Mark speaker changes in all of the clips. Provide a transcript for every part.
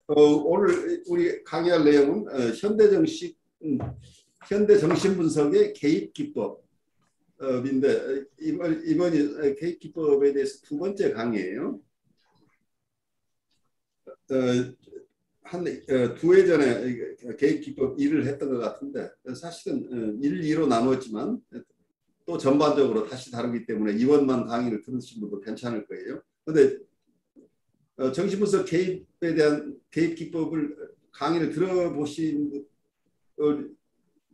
Speaker 1: 오늘 우리 강의할 내용은 현대정신분석의 개입기법인데 이번이 개입기법에 대해서 두 번째 강의예요. 두 해 전에 개입기법 1을 했던 것 같은데 사실은 1, 2로 나누었지만 또 전반적으로 다시 다루기 때문에 이번만 강의를 들으신 분도 괜찮을 거예요. 그런데 정신분석 개입에 대한 개입기법을 강의를 들어보신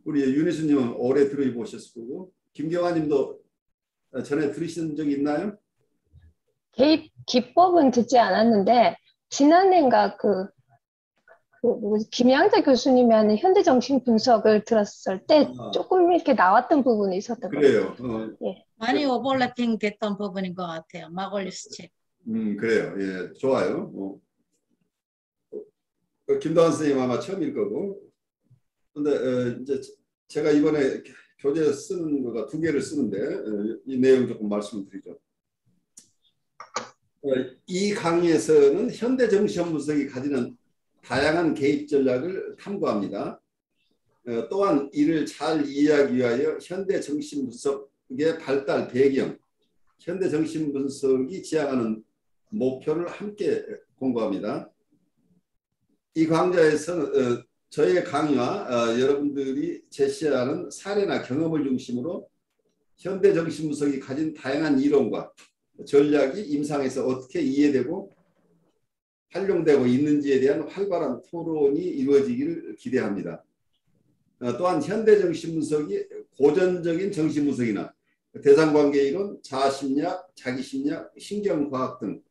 Speaker 1: 우리 윤희수님은 오래 들어보셨을 거고 김경아님도 전에 들으신 적이 있나요?
Speaker 2: 개입기법은 듣지 않았는데 지난해인가 김양자 교수님이 하는 현대정신분석을 들었을 때 조금 이렇게 나왔던 부분이 있었던 것
Speaker 1: 그래요.
Speaker 2: 같아요. 예.
Speaker 3: 많이 오버래핑 됐던 부분인 것 같아요. 마골리스 책.
Speaker 1: 그래요. 예, 좋아요. 김도환 선생님 아마 처음일 거고. 근데 이제 제가 이번에 교재 쓰는 거가 두 개를 쓰는데 이 내용 조금 말씀을 드리죠. 이 강의에서는 현대정신분석이 가지는 다양한 개입 전략을 탐구합니다. 또한 이를 잘 이해하기 위하여 현대정신분석의 발달 배경, 현대정신분석이 지향하는 목표를 함께 공부합니다. 이 강좌에서는 저의 강의와 여러분들이 제시하는 사례나 경험을 중심으로 현대정신분석이 가진 다양한 이론과 전략이 임상에서 어떻게 이해되고 활용되고 있는지에 대한 활발한 토론이 이루어지기를 기대합니다. 또한 현대정신분석이 고전적인 정신분석이나 대상관계이론, 자아심리학, 자기심리학, 신경과학 등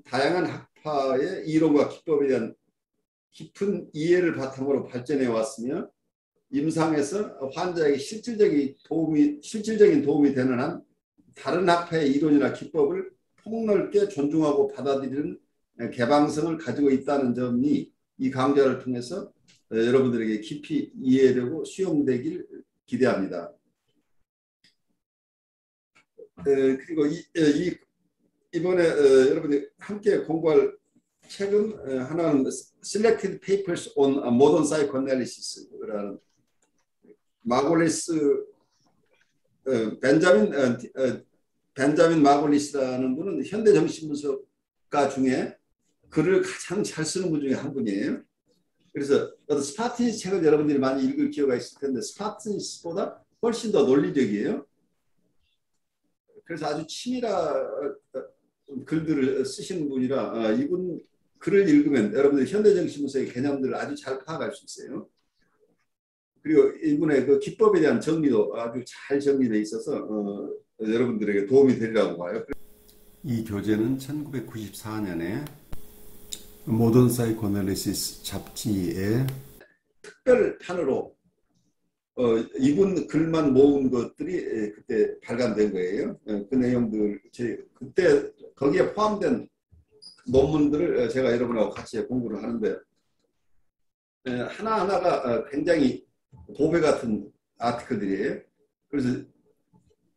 Speaker 1: 다양한 학파의 이론과 기법에 대한 깊은 이해를 바탕으로 발전해 왔으며 임상에서 환자에게 실질적인 도움이 되는 한 다른 학파의 이론이나 기법을 폭넓게 존중하고 받아들이는 개방성을 가지고 있다는 점이 이 강좌를 통해서 여러분들에게 깊이 이해되고 수용되길 기대합니다. 그리고 이번에 여러분이 함께 공부할 책은 하나는 Selected Papers on Modern Psychoanalysis라는 마골리스 벤자민 마골리스라는 분은 현대정신분석가 중에 글을 가장 잘 쓰는 분 중에 한 분이에요. 그래서 스파티니스 책을 여러분들이 많이 읽을 기회가 있을 텐데 스파티니스보다 훨씬 더 논리적이에요. 그래서 아주 치밀한 글들을 쓰시는 분이라 이분 글을 읽으면 여러분들이 현대정신분석의 개념들을 아주 잘 파악할 수 있어요. 그리고 이분의 그 기법에 대한 정리도 아주 잘 정리되어 있어서 여러분들에게 도움이 되리라고 봐요. 이 교재는 1994년에 모던 사이코애널리시스 잡지에 특별판으로 이분 글만 모은 것들이 그때 발간된 거예요. 그 내용들 그때 거기에 포함된 논문들을 제가 여러분하고 같이 공부를 하는데 하나하나가 굉장히 보배 같은 아티클들이에요. 그래서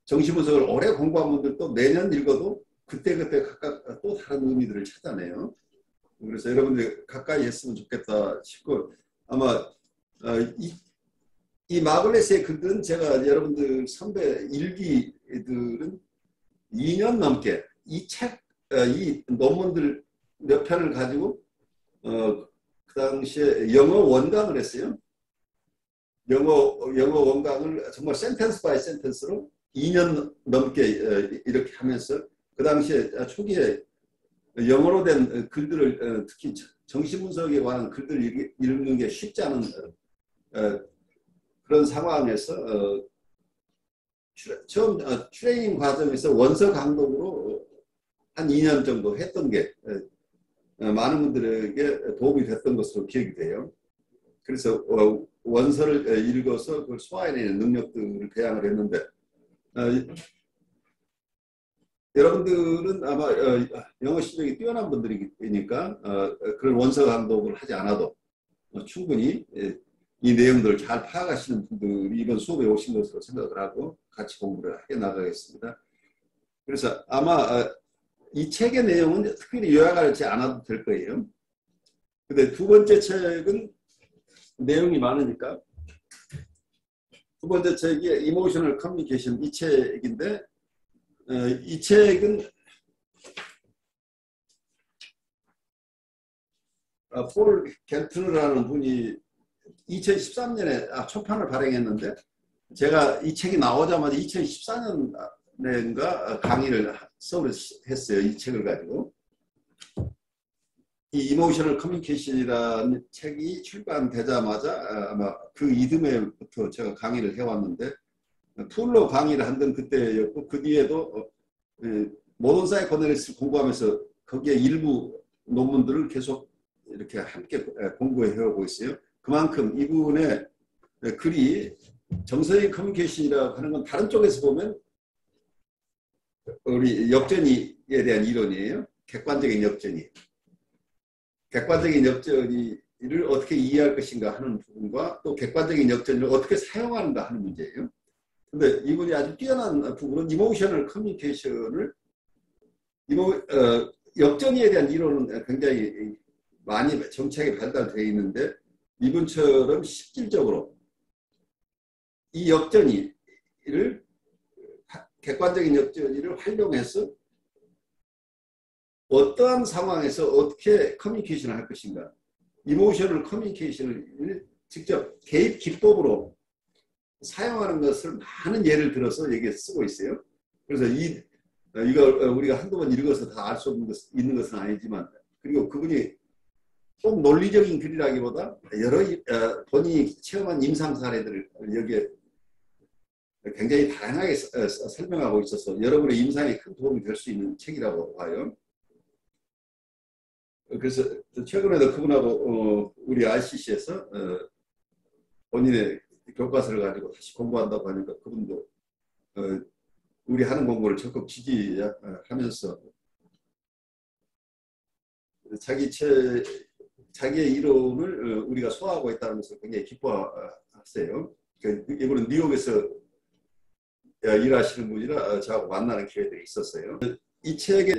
Speaker 1: 정신분석을 오래 공부한 분들도 매년 읽어도 그때그때 각각 또 다른 의미들을 찾아내요. 그래서 여러분들이 가까이 했으면 좋겠다 싶고 아마 이 마글레스의 글들은 제가 여러분들 선배 일기들은 2년 넘게 이 논문들 몇 편을 가지고 그 당시에 영어 원강을 했어요. 영어 원강을 정말 센텐스 바이 센텐스로 2년 넘게 이렇게 하면서 그 당시에 초기에 영어로 된 글들을 특히 정신분석에 관한 글들을 읽는 게 쉽지 않은 그런 상황에서 처음 트레이닝 과정에서 원서 강독으로 한 2년 정도 했던 게 많은 분들에게 도움이 됐던 것으로 기억이 돼요. 그래서 원서를 읽어서 그걸 소화해내는 능력들을 배양을 했는데 여러분들은 아마 영어 실력이 뛰어난 분들이니까 그런 원서 강독을 하지 않아도 충분히 이 내용들을 잘 파악하시는 분들이 이번 수업에 오신 것으로 생각을 하고 같이 공부를 해 나가겠습니다. 그래서 아마 이 책의 내용은 특별히 요약하지 않아도 될 거예요. 근데 두 번째 책은 내용이 많으니까 두 번째 책이 이모셔널 커뮤니케이션 이 책인데 이 책은 폴 겔트너라는 분이 2013년에 초판을 발행했는데 제가 이 책이 나오자마자 2014년인가 수업을 했어요. 이 책을 가지고. 이 이모셔널 커뮤니케이션이라는 책이 출간되자마자 아마 그 이듬해부터 제가 강의를 해왔는데 툴로 강의를 한 건 그때였고 그 뒤에도 모던 사이코애널리스트를 공부하면서 거기에 일부 논문들을 계속 이렇게 함께 공부해 오고 있어요. 그만큼 이분의 글이 정서의 커뮤니케이션이라고 하는 건 다른 쪽에서 보면 우리 역전이에 대한 이론이에요. 객관적인 역전이. 객관적인 역전이를 어떻게 이해할 것인가 하는 부분과 또 객관적인 역전을 어떻게 사용하는가 하는 문제예요. 근데 이분이 아주 뛰어난 부분은 이모셔널 커뮤니케이션을 역전이에 대한 이론은 굉장히 많이 정책이 발달되어 있는데 이분처럼 실질적으로 이 역전이를 객관적인 역전이를 활용해서 어떠한 상황에서 어떻게 커뮤니케이션을 할 것인가 이모셔널 커뮤니케이션을 직접 개입 기법으로 사용하는 것을 많은 예를 들어서 여기에 쓰고 있어요. 그래서 이거 우리가 한두 번 읽어서 다 알 수 있는 것은 아니지만 그리고 그분이 꼭 논리적인 글이라기보다 여러 본인이 체험한 임상 사례들을 여기에 굉장히 다양하게 설명하고 있어서 여러분의 임상에 큰 도움이 될 수 있는 책이라고 봐요. 그래서 최근에도 그분하고 우리 RCC에서 본인의 교과서를 가지고 다시 공부한다고 하니까 그분도 우리 하는 공부를 적극 지지하면서 자기의 이론을 우리가 소화하고 있다는 것을 굉장히 기뻐하세요. 이분은 뉴욕에서 일하시는 분이라 저하고 만나는 기회들이 있었어요. 이 책의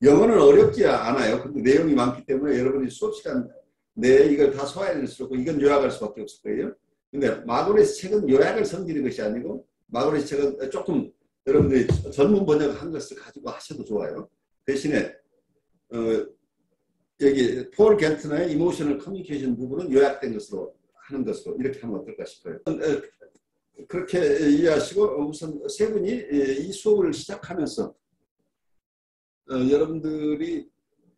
Speaker 1: 영어는 어렵지 않아요. 근데 내용이 많기 때문에 여러분이 수업 시간 내에 이걸 다 소화해낼 수 없고 이건 요약할 수밖에 없을 거예요. 근데 마그레스 책은 요약을 섬기는 것이 아니고 마그레스 책은 조금 여러분들이 전문 번역한 것을 가지고 하셔도 좋아요. 대신에 여기 폴 겔트너의 이모셔널 커뮤니케이션 부분은 요약된 것으로 하는 것으로 이렇게 하면 어떨까 싶어요. 그렇게 이해하시고 우선 세 분이 이 수업을 시작하면서 여러분들이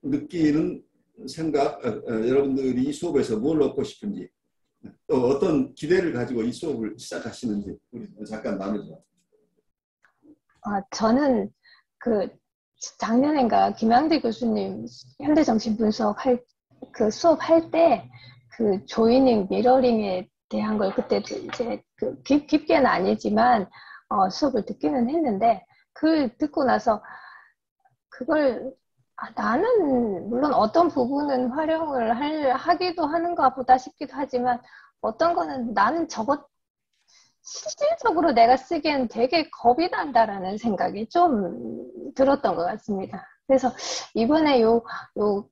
Speaker 1: 느끼는 생각, 여러분들이 이 수업에서 뭘 얻고 싶은지 또 어떤 기대를 가지고 이 수업을 시작하시는지 우리 잠깐 나누죠.
Speaker 2: 저는 그 작년인가 김양대 교수님 현대정신분석 그 수업할 때 그 조이닝, 미러링에 대한 걸 그때 이제 그 깊게는 아니지만 수업을 듣기는 했는데 그걸 듣고 나서 그걸 나는 물론 어떤 부분은 활용을 하기도 하는가 보다 싶기도 하지만 어떤 거는 나는 저것 실질적으로 내가 쓰기엔 되게 겁이 난다라는 생각이 좀 들었던 것 같습니다. 그래서 이번에 요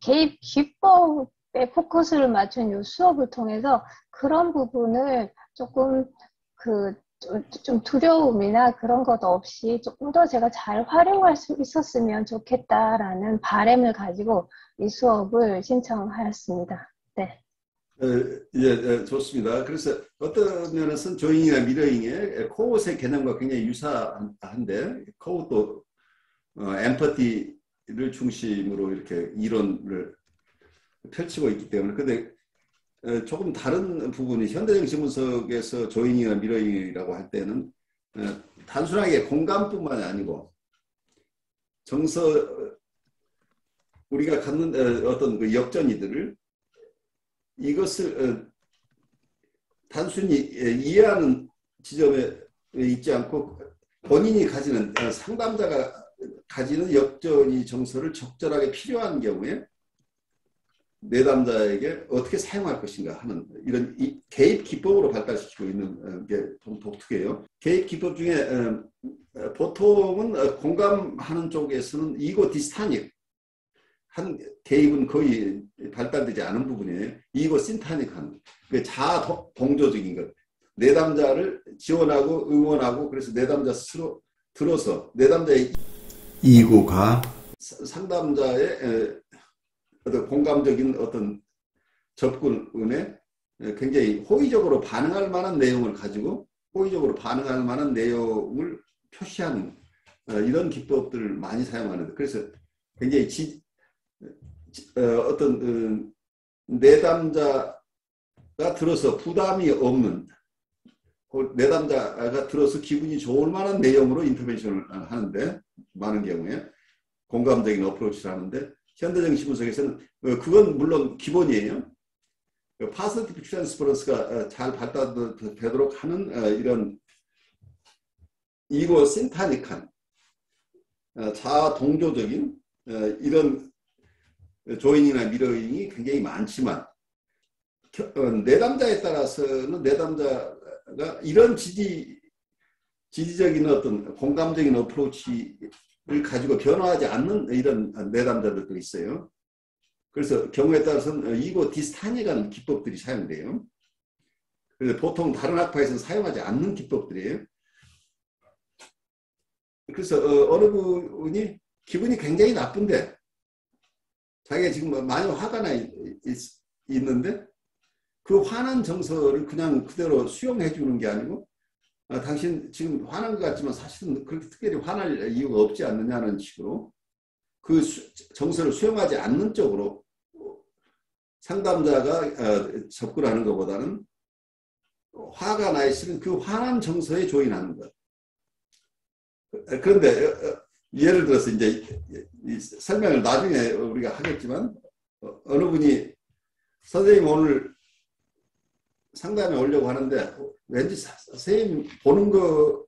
Speaker 2: 개입 기법에 포커스를 맞춘 요 수업을 통해서 그런 부분을 조금 좀 두려움이나 그런 것 없이 조금 더 제가 잘 활용할 수 있었으면 좋겠다라는 바람을 가지고 이 수업을 신청하였습니다. 네.
Speaker 1: 예, 좋습니다. 그래서 어떤 면에서는 조잉이나 미러잉의 코웃의 개념과 굉장히 유사한데 코웃도 엠퍼티를 중심으로 이렇게 이론을 펼치고 있기 때문에 근데 조금 다른 부분이 현대정신분석에서 조잉이나 미러잉이라고 할 때는 단순하게 공감뿐만 아니고 우리가 갖는 어떤 그 역전이들을 이것을 단순히 이해하는 지점에 있지 않고 본인이 가지는 상담자가 가지는 역전이 정서를 적절하게 필요한 경우에 내담자에게 어떻게 사용할 것인가 하는 이런 개입 기법으로 발달시키고 있는 게 독특해요. 개입 기법 중에 보통은 공감하는 쪽에서는 이고 디스타닉 한 개입은 거의 발달되지 않은 부분이에요. 이거 신타닉한 그 자아 동조적인 것. 내담자를 지원하고 응원하고 그래서 내담자 스스로 들어서 내담자의 이고가 상담자의 어떤 공감적인 어떤 접근에 굉장히 호의적으로 반응할 만한 내용을 가지고 호의적으로 반응할 만한 내용을 표시하는 이런 기법들을 많이 사용하는데 그래서 굉장히 어떤 내담자가 들어서 부담이 없는 내담자가 들어서 기분이 좋을 만한 내용으로 인터벤션을 하는데 많은 경우에 공감적인 어프로치를 하는데 현대정신분석에서는 그건 물론 기본이에요. 파서티브 트랜스퍼런스가 잘 발달되도록 하는 이런 이고 신타닉한 자아 동조적인 이런 조인이나 미러잉이 굉장히 많지만 내담자에 따라서는 내담자가 이런 지지적인 어떤 공감적인 어프로치를 가지고 변화하지 않는 이런 내담자들도 있어요. 그래서 경우에 따라서는 이고 디스타닉한 기법들이 사용돼요. 그래서 보통 다른 학파에서는 사용하지 않는 기법들이에요. 그래서 어느 분이 기분이 굉장히 나쁜데 자기가 지금 많이 화가 나 있는데 그 화난 정서를 그냥 그대로 수용해 주는 게 아니고 당신 지금 화난 것 같지만 사실은 그렇게 특별히 화날 이유가 없지 않느냐는 식으로 그 정서를 수용하지 않는 쪽으로 상담자가 접근하는 것보다는 화가 나 있으면 그 화난 정서에 조인하는 것. 그런데 예를 들어서 이제 설명을 나중에 우리가 하겠지만 어느 분이 선생님 오늘 상담에 오려고 하는데 왠지 선생님 보는 거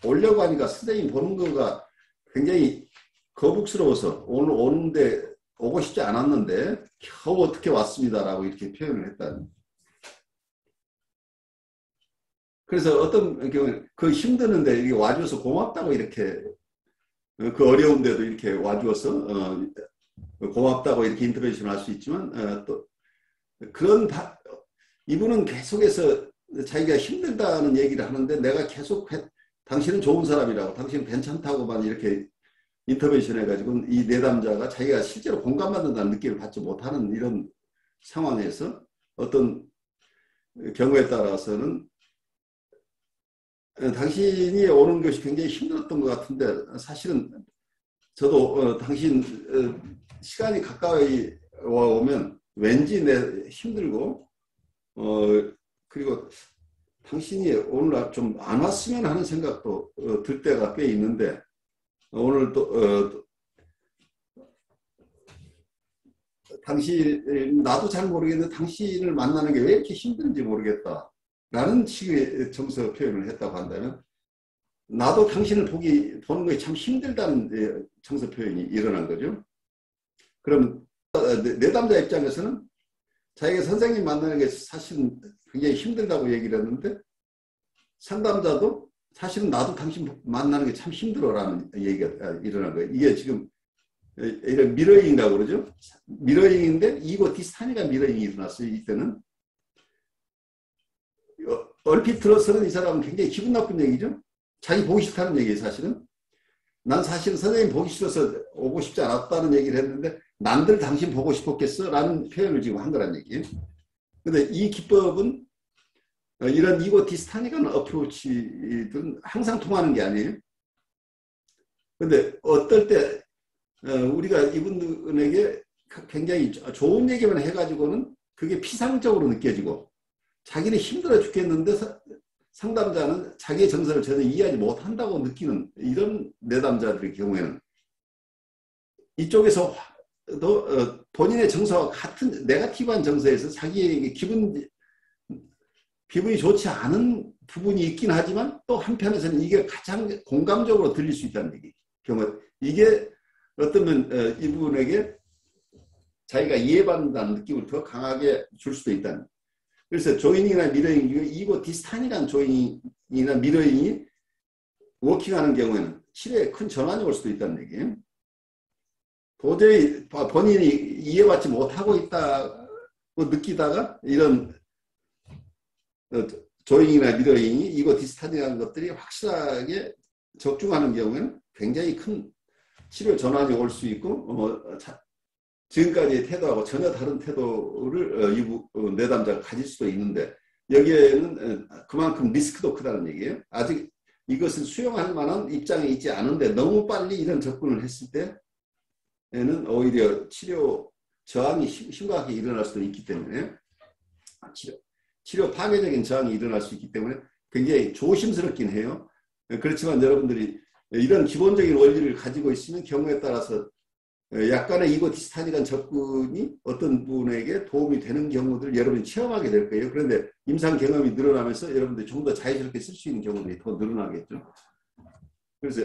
Speaker 1: 오려고 하니까 선생님 보는 거가 굉장히 거북스러워서 오늘 오는데 오고 싶지 않았는데 겨우 어떻게 왔습니다라고 이렇게 표현을 했다는. 그래서 어떤 경우에 그 힘드는데 이렇게 와줘서 고맙다고 이렇게 그 어려운데도 이렇게 와주어서 고맙다고 이렇게 인터벤션 할 수 있지만 또 그런 이분은 계속해서 자기가 힘들다는 얘기를 하는데 내가 계속 당신은 좋은 사람이라고 당신은 괜찮다고만 이렇게 인터벤션 해가지고 이 내담자가 자기가 실제로 공감받는다는 느낌을 받지 못하는 이런 상황에서 어떤 경우에 따라서는 당신이 오는 것이 굉장히 힘들었던 것 같은데 사실은 저도 당신 시간이 가까이 오면 왠지 내 힘들고 그리고 당신이 오늘 좀 안 왔으면 하는 생각도 들 때가 꽤 있는데 오늘 또 당신 나도 잘 모르겠는데 당신을 만나는 게 왜 이렇게 힘든지 모르겠다 라는 식의 정서 표현을 했다고 한다면 나도 당신을 보는 것이 참 힘들다는 정서 표현이 일어난 거죠. 그럼 내담자 입장에서는 자기가 선생님 만나는 게 사실은 굉장히 힘들다고 얘기를 했는데 상담자도 사실은 나도 당신 만나는 게 참 힘들어라는 얘기가 일어난 거예요. 이게 지금 이런 미러잉이라고 그러죠. 미러잉인데 이거 디스타니가 미러잉이 일어났어요. 이때는. 얼핏 들어서는 이 사람은 굉장히 기분 나쁜 얘기죠. 자기 보기 싫다는 얘기예요. 사실은. 난 사실은 선생님 보기 싫어서 오고 싶지 않았다는 얘기를 했는데 남들 당신 보고 싶었겠어? 라는 표현을 지금 한 거란 얘기예요. 근데 이 기법은 이런 이고 디스타닉한 어프로치들은 항상 통하는 게 아니에요. 근데 어떨 때 우리가 이분에게 굉장히 좋은 얘기만 해가지고는 그게 피상적으로 느껴지고 자기는 힘들어 죽겠는데 상담자는 자기의 정서를 전혀 이해하지 못한다고 느끼는 이런 내담자들의 경우에는 이쪽에서 본인의 정서와 같은 네거티브한 정서에서 자기에게 기분이 좋지 않은 부분이 있긴 하지만 또 한편에서는 이게 가장 공감적으로 들릴 수 있다는 얘기. 이게 어쩌면 이분에게 자기가 이해받는다는 느낌을 더 강하게 줄 수도 있다는. 그래서 조이닝이나 미러잉 중에 이고 디스타닉한 조이닝이나 미러잉이 워킹하는 경우에는 치료에 큰 전환이 올 수도 있다는 얘기예요. 도저히 본인이 이해받지 못하고 있다고 느끼다가 이런 조잉이나 미러잉이 이거 디스탄이라는 것들이 확실하게 적중하는 경우에는 굉장히 큰 치료 전환이 올 수 있고 지금까지의 태도하고 전혀 다른 태도를 이부 내담자가 가질 수도 있는데 여기에는 그만큼 리스크도 크다는 얘기예요. 아직 이것을 수용할 만한 입장에 있지 않은데 너무 빨리 이런 접근을 했을 때에는 오히려 치료 저항이 심각하게 일어날 수도 있기 때문에 치료 파괴적인 저항이 일어날 수 있기 때문에 굉장히 조심스럽긴 해요. 그렇지만 여러분들이 이런 기본적인 원리를 가지고 있으면 경우에 따라서 약간의 이거 디스탄이란 접근이 어떤 분에게 도움이 되는 경우들을 여러분이 체험하게 될 거예요. 그런데 임상 경험이 늘어나면서 여러분들이 좀 더 자유스럽게 쓸 수 있는 경우들이 더 늘어나겠죠. 그래서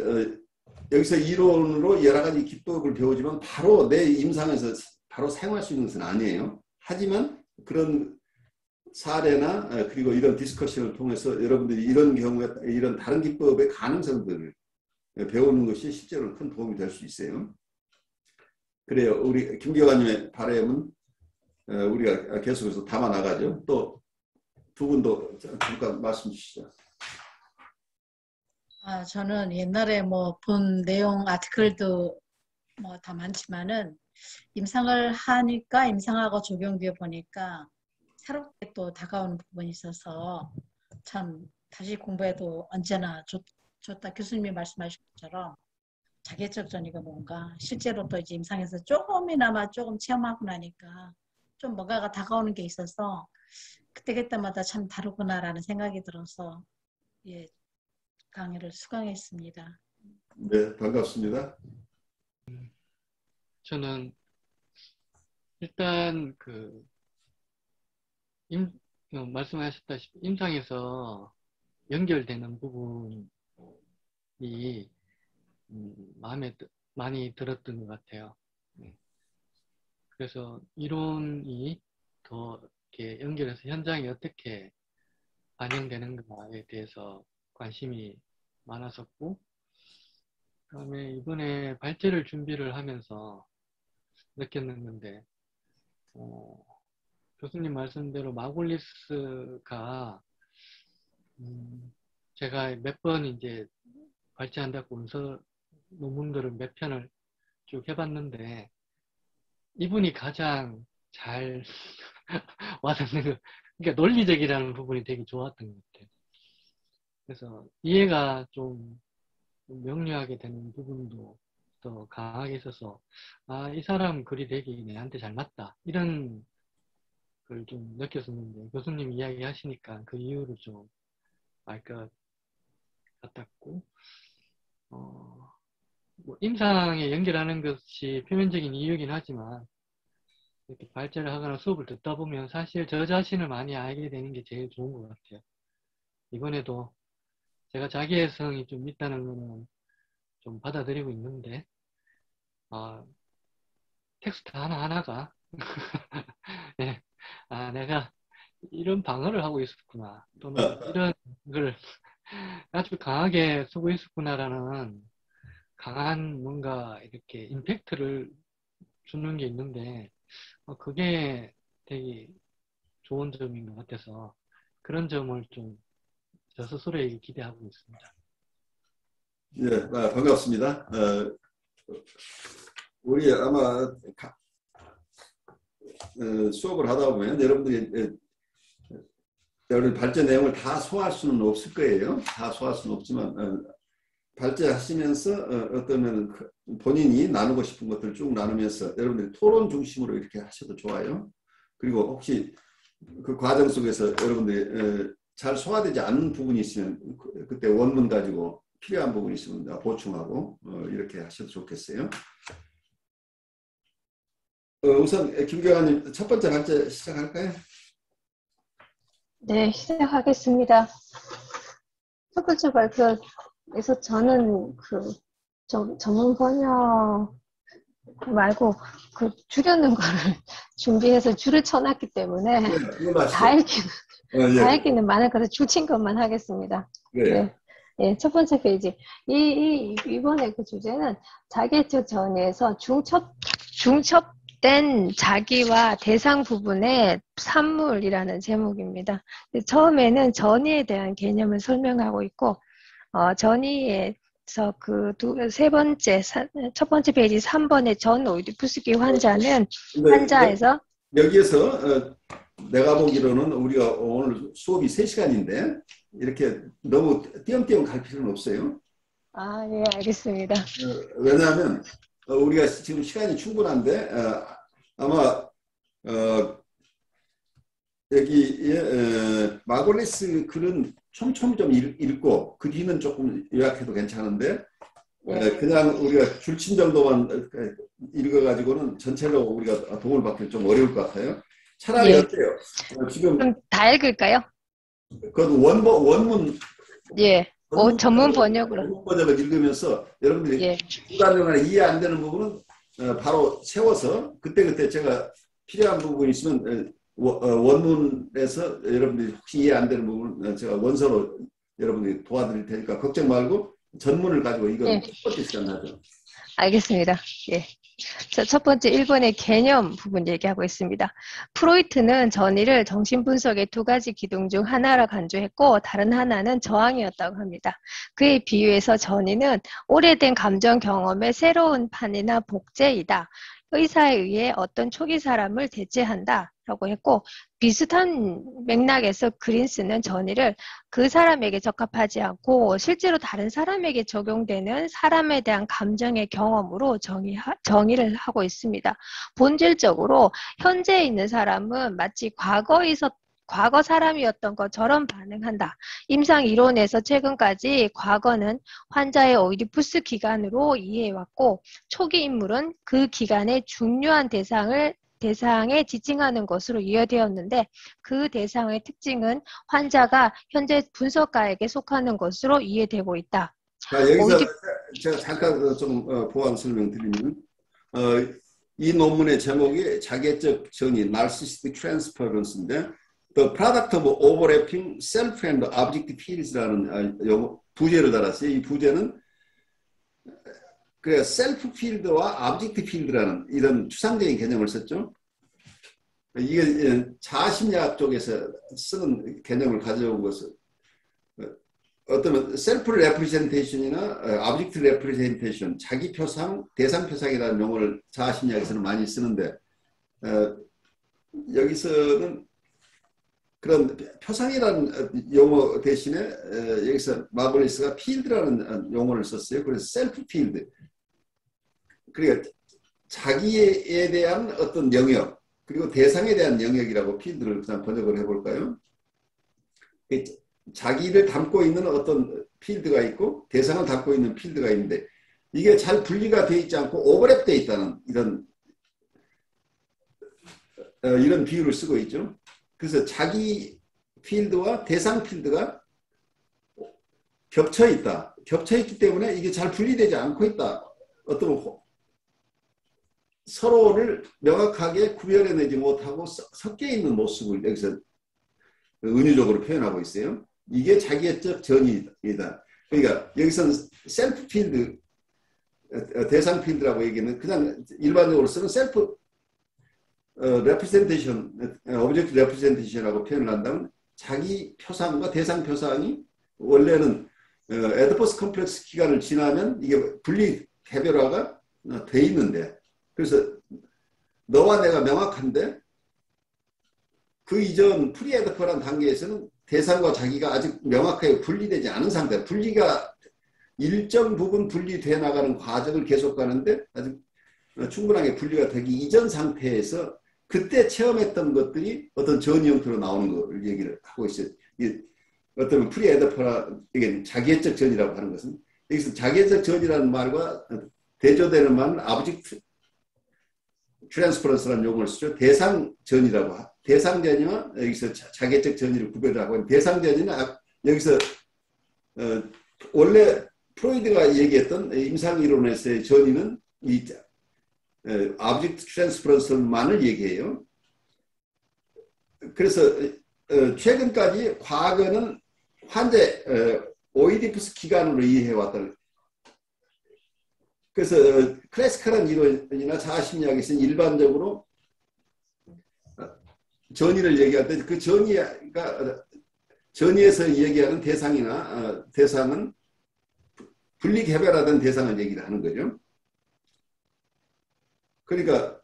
Speaker 1: 여기서 이론으로 여러 가지 기법을 배우지만 바로 내 임상에서 바로 사용할 수 있는 것은 아니에요. 하지만 그런 사례나 그리고 이런 디스커션을 통해서 여러분들이 이런 경우에 이런 다른 기법의 가능성들을 배우는 것이 실제로 큰 도움이 될 수 있어요. 그래요. 우리 김교관님의 바람은 우리가 계속해서 담아 나가죠. 또 두 분도 잠깐 말씀 주시죠.
Speaker 3: 저는 옛날에 뭐 본 내용 아티클도 뭐 다 많지만은 임상을 하니까 임상하고 적용되어 보니까 새롭게 또 다가오는 부분이 있어서 참 다시 공부해도 언제나 좋다. 교수님이 말씀하신 것처럼 자기적 전이가 뭔가 실제로 또 이제 임상에서 조금이나마 조금 체험하고 나니까 좀 뭔가가 다가오는 게 있어서 그때마다 참 다르구나라는 생각이 들어서 예, 강의를 수강했습니다.
Speaker 1: 네, 반갑습니다.
Speaker 4: 저는 일단 말씀하셨다시피 임상에서 연결되는 부분이 마음에 많이 들었던 것 같아요. 그래서 이론이 더 이렇게 연결해서 현장에 어떻게 반영되는가에 대해서 관심이 많았었고, 그다음에 이번에 발제를 준비를 하면서 느꼈는데, 교수님 말씀대로 마골리스가 제가 몇 번 이제 발제한다고 논문들을 몇 편을 쭉 해봤는데 이분이 가장 잘 와닿는 거, 그러니까 논리적이라는 부분이 되게 좋았던 것 같아요. 그래서 이해가 좀 명료하게 되는 부분도 더 강하게 있어서 이 사람 글이 되게 내한테 잘 맞다 이런 걸 좀 느꼈었는데 교수님 이야기 하시니까 그 이유를 좀 알 것 같았고 뭐 임상에 연결하는 것이 표면적인 이유긴 하지만 이렇게 발제를 하거나 수업을 듣다 보면 사실 저 자신을 많이 알게 되는 게 제일 좋은 것 같아요. 이번에도 제가 자기애성이 좀 있다는 거는 좀 받아들이고 있는데 텍스트 하나하나가 네. 내가 이런 방어를 하고 있었구나 또는 이런 걸 아주 강하게 쓰고 있었구나라는 강한 뭔가 이렇게 임팩트를 주는 게 있는데 그게 되게 좋은 점인 것 같아서 그런 점을 좀 저 스스로에게 기대하고 있습니다.
Speaker 1: 네, 반갑습니다. 우리 아마 수업을 하다 보면 여러분들이 발제 내용을 다 소화할 수는 없을 거예요. 다 소화할 수는 없지만 발제하시면서 어떤 본인이 나누고 싶은 것들을 쭉 나누면서 여러분들이 토론 중심으로 이렇게 하셔도 좋아요. 그리고 혹시 그 과정 속에서 여러분들이 잘 소화되지 않는 부분이 있으면 그때 원문 가지고 필요한 부분이 있으면 보충하고 이렇게 하셔도 좋겠어요. 우선 김교관님 첫 번째 발제 시작할까요?
Speaker 2: 네, 시작하겠습니다. 첫 번째 발표에서 저는 전문 번역 말고 줄여는 거를 준비해서 줄을 쳐놨기 때문에 다 읽기는 많을 거라서 줄친 것만 하겠습니다. 네. 네, 첫 번째 페이지. 이번에 그 주제는 자기애적 전이에서 중첩 중첩된 자기와 대상 부분의 산물이라는 제목입니다. 처음에는 전이에 대한 개념을 설명하고 있고, 전이에서 첫 번째 페이지 3번의 전 오이디푸스기 환자는 환자에서
Speaker 1: 여기에서 내가 보기로는 우리가 오늘 수업이 3시간인데 이렇게 너무 띄엄띄엄 갈 필요는 없어요.
Speaker 2: 아, 네, 알겠습니다.
Speaker 1: 왜냐하면 우리가 지금 시간이 충분한데 아마 여기에 마골리스 글은 촘촘히 좀 읽고 그 뒤는 조금 요약해도 괜찮은데 그냥 우리가 줄친 정도만 읽어가지고는 전체로 우리가 도움을 받기 좀 어려울 것 같아요. 차라리 어때요? 지금
Speaker 2: 그럼 다 읽을까요?
Speaker 1: 그 원문
Speaker 2: 예. 전문 번역으로.
Speaker 1: 전문 번역을 읽으면서 여러분들이 중간중간에 이해 안 되는 부분은 바로 세워서 그때그때 제가 필요한 부분이 있으면 원문에서 여러분들이 혹시 이해 안 되는 부분은 제가 원서로 여러분들이 도와드릴 테니까 걱정 말고 전문을 가지고 이건 첫 번째 시간 하죠.
Speaker 2: 알겠습니다. 예. 자, 첫 번째 1번의 개념 부분 얘기하고 있습니다. 프로이트는 전이를 정신분석의 2가지 기둥 중 하나라 간주했고 다른 하나는 저항이었다고 합니다. 그에 비유해서 전이는 오래된 감정 경험의 새로운 판이나 복제이다. 의사에 의해 어떤 초기 사람을 대체한다 라고 했고, 비슷한 맥락에서 그린스는 전이를 그 사람에게 적합하지 않고 실제로 다른 사람에게 적용되는 사람에 대한 감정의 경험으로 정의를 하고 있습니다. 본질적으로 현재에 있는 사람은 마치 과거 사람이었던 것처럼 반응한다. 임상 이론에서 최근까지 과거는 환자의 오이디푸스 기간으로 이해해왔고 초기 인물은 그 기간의 중요한 대상에 지칭하는 것으로 이해되었는데 그 대상의 특징은 환자가 현재 분석가에게 속하는 것으로 이해되고 있다.
Speaker 1: 자, 여기서 제가 잠깐 좀 보완 설명드리면 이 논문의 제목이 자기애적 전이 Narcissistic Transference인데 The Product of Overlapping Self and Object Fields라는 부제를 달았어요. 이 부제는 그래 셀프 필드와 object 필드라는 이런 추상적인 개념을 썼죠. 이게 자아심리학 쪽에서 쓰는 개념을 가져온 것은 어떤 셀프 레프레젠테이션이나 object 레프레젠테이션, 자기 표상, 대상 표상이라는 용어를 자아심리학에서는 많이 쓰는데 여기서는 그런 표상이라는 용어 대신에 여기서 마블리스가 필드라는 용어를 썼어요. 그래서 셀프 필드. 그러니까 자기에 대한 어떤 영역 그리고 대상에 대한 영역이라고 필드를 그냥 번역을 해볼까요? 자기를 담고 있는 어떤 필드가 있고 대상을 담고 있는 필드가 있는데 이게 잘 분리가 되어 있지 않고 오버랩되어 있다는 이런 비유를 쓰고 있죠. 그래서 자기 필드와 대상 필드가 겹쳐 있다. 겹쳐 있기 때문에 이게 잘 분리되지 않고 있다. 어떤 서로를 명확하게 구별해내지 못하고 섞여 있는 모습을 여기서 은유적으로 표현하고 있어요. 이게 자기애적 전이다. 그러니까 여기서는 셀프 필드, 대상 필드라고 얘기는 그냥 일반적으로 쓰는 셀프 레프레젠테이션, 오브젝트 레프레젠테이션이라고 표현을 한다면 자기 표상과 대상 표상이 원래는 에디퍼스 컴플렉스 기간을 지나면 이게 분리 개별화가 돼 있는데 그래서 너와 내가 명확한데 그 이전 프리에디퍼라는 단계에서는 대상과 자기가 아직 명확하게 분리되지 않은 상태, 분리가 일정 부분 분리돼 나가는 과정을 계속 가는데 아직 충분하게 분리가 되기 이전 상태에서 그때 체험했던 것들이 어떤 전이 형태로 나오는 걸 얘기를 하고 있어요. 어떤 프리에디퍼라 이게 자기애적 전이라고 하는 것은 여기서 자기애적 전이라는 말과 대조되는 말은 아브젝트 트랜스퍼런스라는 용어를 쓰죠. 대상전이라고 대상전이와 여기서 자기애적 전이를 구별을 하고 있는 대상전이는 여기서 원래 프로이드가 얘기했던 임상이론에서의 전이는 이 아브젝트 트랜스퍼런스만을 얘기해요. 그래서 최근까지 과거는 환자의 오이디푸스 기간으로 이해해왔다. 그래서 클래시컬한 이론이나 자아심리학에서는 일반적으로 전이를 얘기할 때 그 전이에서 얘기하는 대상이나 대상은 분리개별화된 대상을 얘기를 하는 거죠. 그러니까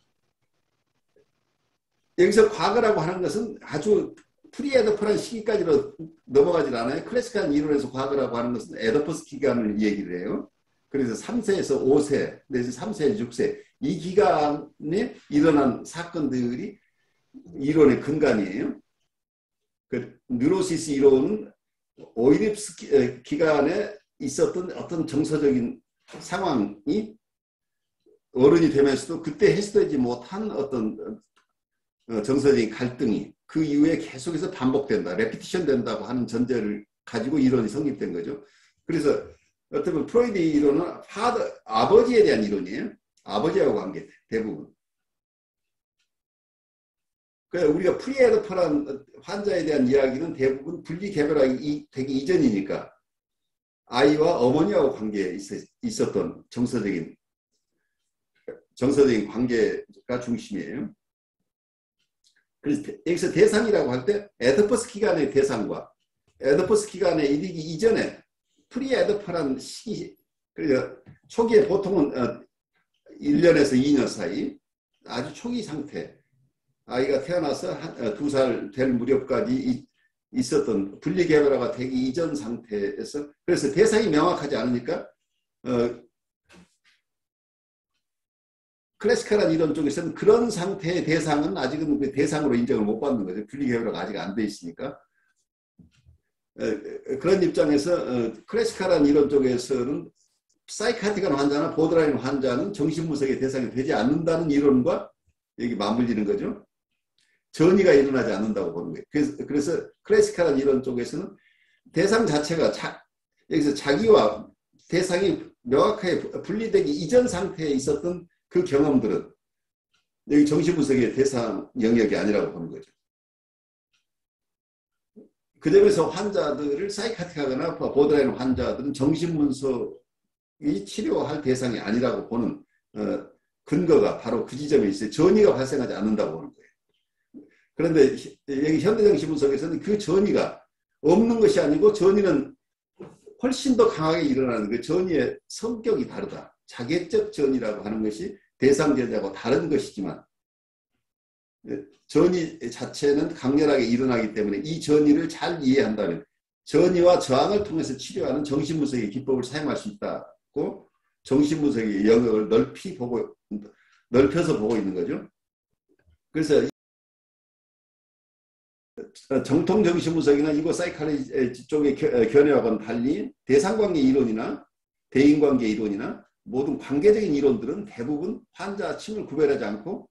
Speaker 1: 여기서 과거라고 하는 것은 아주 프리에더퍼란 시기까지로 넘어가질 않아요. 클래식한 이론에서 과거라고 하는 것은 에더퍼스 기간을 얘기를 해요. 그래서 3세에서 5세, 내지 3세, 6세 이 기간에 일어난 사건들이 이론의 근간이에요. 그 뉴로시스 이론은 오이립스 기간에 있었던 어떤 정서적인 상황이 어른이 되면서도 그때 해소되지 못한 어떤 정서적인 갈등이 그 이후에 계속해서 반복된다, 레피티션 된다고 하는 전제를 가지고 이론이 성립된 거죠. 그래서 어떻게 프로이드 이론은 아버지에 대한 이론이에요. 아버지하고 관계 대부분. 그러니까 우리가 프리에더퍼란 환자에 대한 이야기는 대부분 분리개별하기 되기 이전이니까 아이와 어머니하고 관계에 있었던 정서적인 관계가 중심이에요. 그래서 여기서 대상이라고 할 때 에더퍼스 기간의 대상과 에더퍼스 기간에 이르기 이전에 프리에더퍼란 시기, 그러니까 초기에 보통은 1년에서 2년 사이 아주 초기 상태, 아이가 태어나서 2살 될 무렵까지 있었던 분리개별화가 되기 이전 상태에서, 그래서 대상이 명확하지 않으니까 클래시컬한 이론 쪽에서는 그런 상태의 대상은 아직은 그 대상으로 인정을 못 받는 거죠. 분리개별화가 아직 안 돼 있으니까. 그런 입장에서 클래시컬한 이론 쪽에서는 사이카틱한 환자나 보드라인 환자는 정신분석의 대상이 되지 않는다는 이론과 여기 맞물리는 거죠. 전이가 일어나지 않는다고 보는 거예요. 그래서 클래시컬한 이론 쪽에서는 대상 자체가 여기서 자기와 대상이 명확하게 분리되기 이전 상태에 있었던 그 경험들은 여기 정신분석의 대상 영역이 아니라고 보는 거죠. 그 점에서 환자들을 사이카틱하거나 보드라인 환자들은 정신분석이 치료할 대상이 아니라고 보는 근거가 바로 그 지점에 있어요. 전이가 발생하지 않는다고 보는 거예요. 그런데 여기 현대정신분석에서는 그 전이가 없는 것이 아니고 전이는 훨씬 더 강하게 일어나는 그 전이의 성격이 다르다. 자객적 전이라고 하는 것이 대상 전이하고 다른 것이지만 전이 자체는 강렬하게 일어나기 때문에 이 전이를 잘 이해한다면 전이와 저항을 통해서 치료하는 정신분석의 기법을 사용할 수 있다고 정신분석의 영역을 넓혀서 보고 있는 거죠. 그래서 정통 정신분석이나 이거 사이칼리지 쪽의 견해와는 달리 대상관계 이론이나 대인관계 이론이나 모든 관계적인 이론들은 대부분 환자 층을 구별하지 않고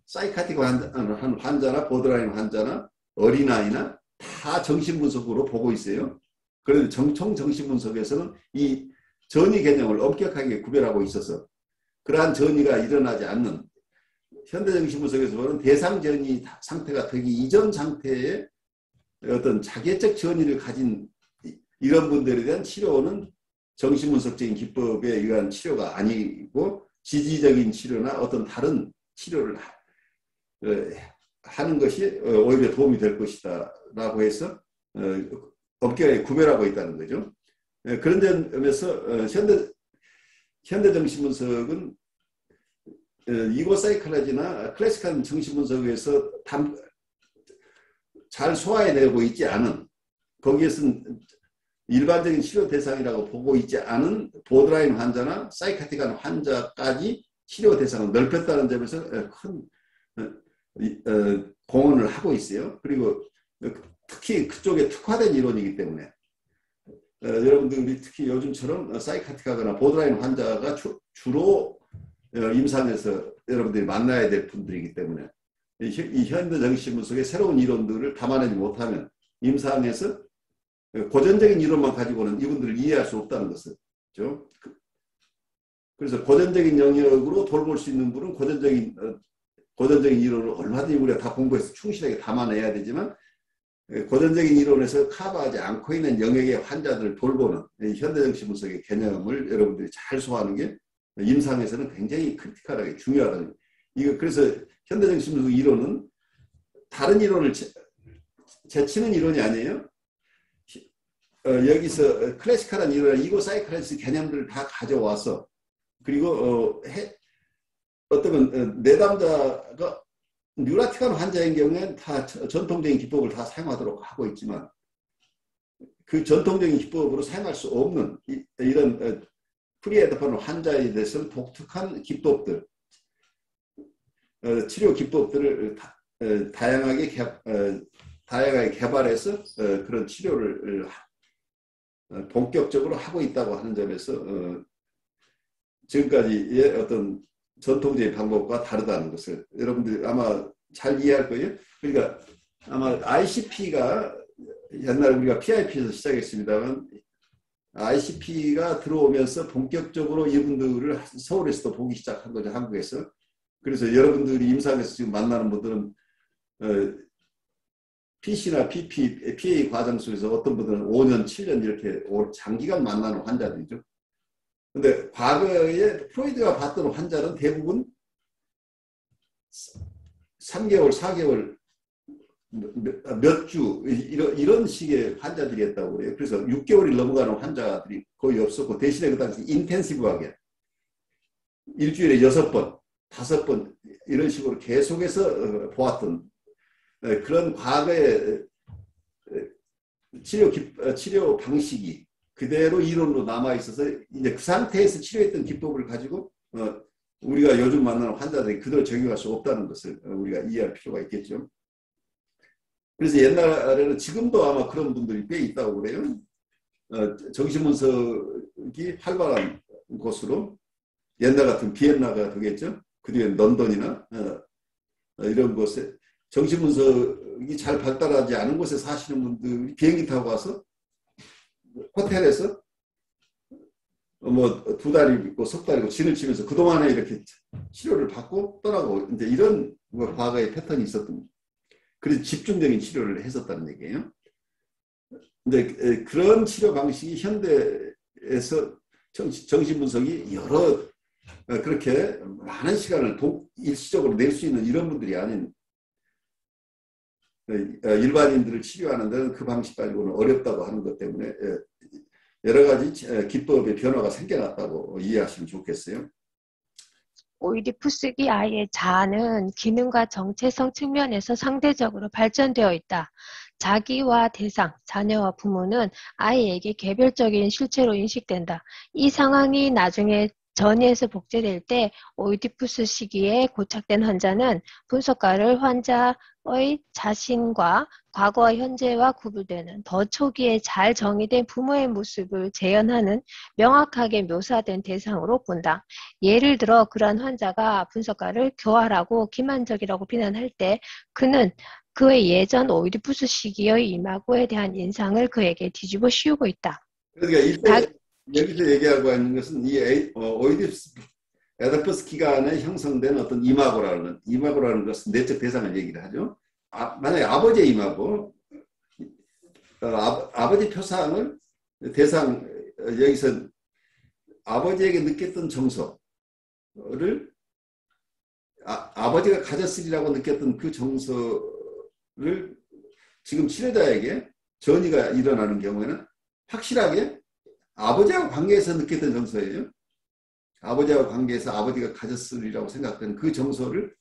Speaker 1: 사이카틱한 환자나 보드라인 환자나 어린아이나 다 정신분석으로 보고 있어요. 그런데 정통 정신분석에서는 이 전이 개념을 엄격하게 구별하고 있어서 그러한 전이가 일어나지 않는 현대정신분석에서 보는 대상 전이 상태가 되기 이전 상태의 어떤 자객적 전이를 가진 이런 분들에 대한 치료는 정신분석적인 기법에 의한 치료가 아니고 지지적인 치료나 어떤 다른 치료를 하는 것이 오히려 도움이 될 것이다 라고 해서 엄격하게 구별하고 있다는 거죠. 그런 점에서 현대정신분석은 이고 사이클라지나 클래식한 정신분석에서 잘 소화해내고 있지 않은, 거기에서는 일반적인 치료 대상이라고 보고 있지 않은 보드라인 환자나 사이카틱한 환자까지 치료 대상을 넓혔다는 점에서 큰 공헌을 하고 있어요. 그리고 특히 그쪽에 특화된 이론이기 때문에 여러분들이 특히 요즘처럼 사이카틱하거나 보드라인 환자가 주로 임상에서 여러분들이 만나야 될 분들이기 때문에 이 현대정신분석의 새로운 이론들을 담아내지 못하면 임상에서 고전적인 이론만 가지고는 이분들을 이해할 수 없다는 것이죠. 그래서 고전적인 영역으로 돌볼 수 있는 분은 고전적인 이론을 얼마든지 우리가 다 공부해서 충실하게 담아내야 되지만 고전적인 이론에서 커버하지 않고 있는 영역의 환자들을 돌보는 현대정신분석의 개념을 여러분들이 잘 소화하는 게 임상에서는 굉장히 크리티컬하게 중요하다. 이거 그래서 현대정신분석 이론은 다른 이론을 제치는 이론이 아니에요. 여기서 클래시컬한 이론, 이고 사이클리스 개념들을 다 가져와서 그리고 어떤 내담자가 뉴라틱한 환자인 경우에는 다 전통적인 기법을 다 사용하도록 하고 있지만 그 전통적인 기법으로 사용할 수 없는 이런 프리헤드폰 환자에 대해서는 독특한 기법들, 치료 기법들을 다양하게 개발해서 그런 치료를 본격적으로 하고 있다고 하는 점에서 지금까지의 어떤 전통적인 방법과 다르다는 것을 여러분들이 아마 잘 이해할 거예요. 그러니까 아마 ICP가 옛날에 우리가 PIP에서 시작했습니다만 ICP가 들어오면서 본격적으로 이분들을 서울에서도 보기 시작한 거죠. 한국에서. 그래서 여러분들이 임상에서 지금 만나는 분들은 PC나 PP, PA 과정 속에서 어떤 분들은 5년, 7년 이렇게 장기간 만나는 환자들이죠. 근데 과거에 프로이드가 봤던 환자는 대부분 3개월, 4개월, 몇 주 이런 식의 환자들이었다고 그래요. 그래서 6개월이 넘어가는 환자들이 거의 없었고 대신에 그 당시 인텐시브하게 일주일에 6번, 5번 이런 식으로 계속해서 보았던 그런 과거의 치료 방식이 그대로 이론으로 남아 있어서 이제 그 상태에서 치료했던 기법을 가지고 우리가 요즘 만나는 환자들이 그대로 적용할 수 없다는 것을 우리가 이해할 필요가 있겠죠. 그래서 옛날에는 지금도 아마 그런 분들이 꽤 있다고 그래요. 정신분석이 활발한 곳으로 옛날 같은 비엔나가 되겠죠. 그 뒤에 런던이나 이런 곳에 정신분석이 잘 발달하지 않은 곳에 사시는 분들이 비행기 타고 와서 호텔에서 뭐 2달이 있고 석 달이고 진을 치면서 그동안에 이렇게 치료를 받고 떠나고 이제 이런 과거의 패턴이 있었던, 그래서 집중적인 치료를 했었다는 얘기예요. 근데 그런 치료 방식이 현대에서 정신분석이 여러 그렇게 많은 시간을 일시적으로 낼 수 있는 이런 분들이 아닌 일반인들을 치료하는 데는 그 방식 가지고는 어렵다고 하는 것 때문에 여러 가지 기법의 변화가 생겨났다고 이해하시면 좋겠어요.
Speaker 2: 오이디푸스기 아이의 자아는 기능과 정체성 측면에서 상대적으로 발전되어 있다. 자기와 대상, 자녀와 부모는 아이에게 개별적인 실체로 인식된다. 이 상황이 나중에 전이에서 복제될 때 오이디푸스 시기에 고착된 환자는 분석가를 환자의 자신과 과거와 현재와 구분되는 더 초기에 잘 정의된 부모의 모습을 재현하는 명확하게 묘사된 대상으로 본다. 예를 들어 그러한 환자가 분석가를 교활하고 기만적이라고 비난할 때 그는 그의 예전 오이디푸스 시기의 이마고에 대한 인상을 그에게 뒤집어 씌우고 있다.
Speaker 1: 그러니까 이때 여기서 얘기하고 있는 것은 이 에디푸스 기간에 형성된 어떤 이마고라는 것은 내적 대상을 얘기를 하죠. 만약에 아버지의 이마고, 아버지 표상을 여기서 아버지에게 느꼈던 정서를 아버지가 가졌으리라고 느꼈던 그 정서를 지금 치료자에게 전이가 일어나는 경우에는 확실하게 아버지하고 관계에서 느꼈던 정서예요. 아버지하고 관계에서 아버지가 가졌으리라고 생각되는 그 정서를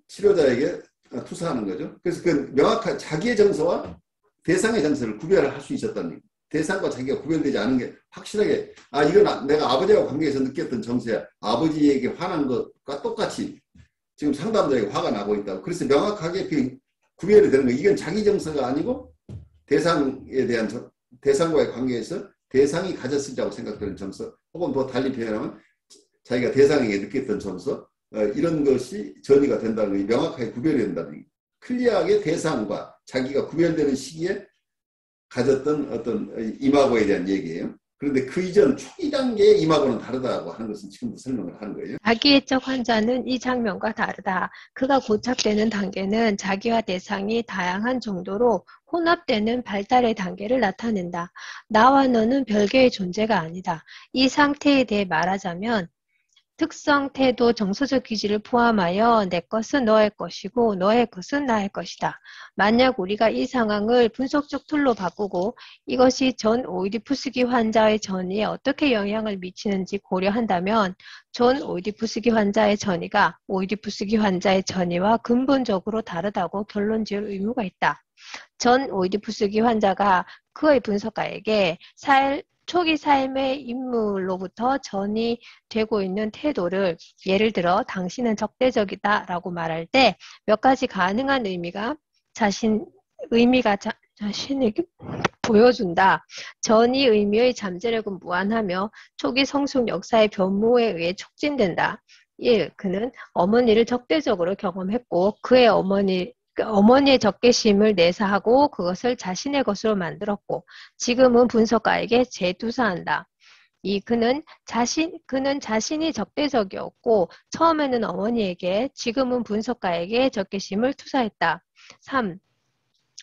Speaker 1: 치료자에게 투사하는 거죠. 그래서 그 명확한 자기의 정서와 대상의 정서를 구별할 수 있었다는 얘기예요. 대상과 자기가 구별되지 않은 게 확실하게 이건 내가 아버지하고 관계에서 느꼈던 정서야. 아버지에게 화난 것과 똑같이 지금 상담자에게 화가 나고 있다고. 그래서 명확하게 그 구별이 되는 거예요. 이건 자기 정서가 아니고 대상에 대한 대상과의 관계에서 대상이 가졌으리라고 생각되는 정서, 혹은 더 달리 표현하면 자기가 대상에게 느꼈던 정서, 이런 것이 전이가 된다는 게 명확하게 구별이 된다는 게, 클리어하게 대상과 자기가 구별되는 시기에 가졌던 어떤 이마고에 대한 얘기예요. 그런데 그 이전 초기 단계의 임하고는 다르다고 하는 것은 지금도 설명을 하는 거예요.
Speaker 2: 자기애적 환자는 이 장면과 다르다. 그가 고착되는 단계는 자기와 대상이 다양한 정도로 혼합되는 발달의 단계를 나타낸다. 나와 너는 별개의 존재가 아니다. 이 상태에 대해 말하자면 특성, 태도, 정서적 기질을 포함하여 내 것은 너의 것이고 너의 것은 나의 것이다. 만약 우리가 이 상황을 분석적 툴로 바꾸고 이것이 전 오이디푸스기 환자의 전이에 어떻게 영향을 미치는지 고려한다면 전 오이디푸스기 환자의 전이가 오이디푸스기 환자의 전이와 근본적으로 다르다고 결론 지을 의무가 있다. 전 오이디푸스기 환자가 그의 분석가에게 초기 삶의 인물로부터 전이 되고 있는 태도를 예를 들어 당신은 적대적이다 라고 말할 때 몇 가지 가능한 의미가 자신에게 보여준다. 전이 의미의 잠재력은 무한하며 초기 성숙 역사의 변모에 의해 촉진된다. 1. 그는 어머니를 적대적으로 경험했고 그의 어머니의 적개심을 내사하고 그것을 자신의 것으로 만들었고 지금은 분석가에게 재투사한다. 2. 그는 자신이 적대적이었고 처음에는 어머니에게 지금은 분석가에게 적개심을 투사했다. 3.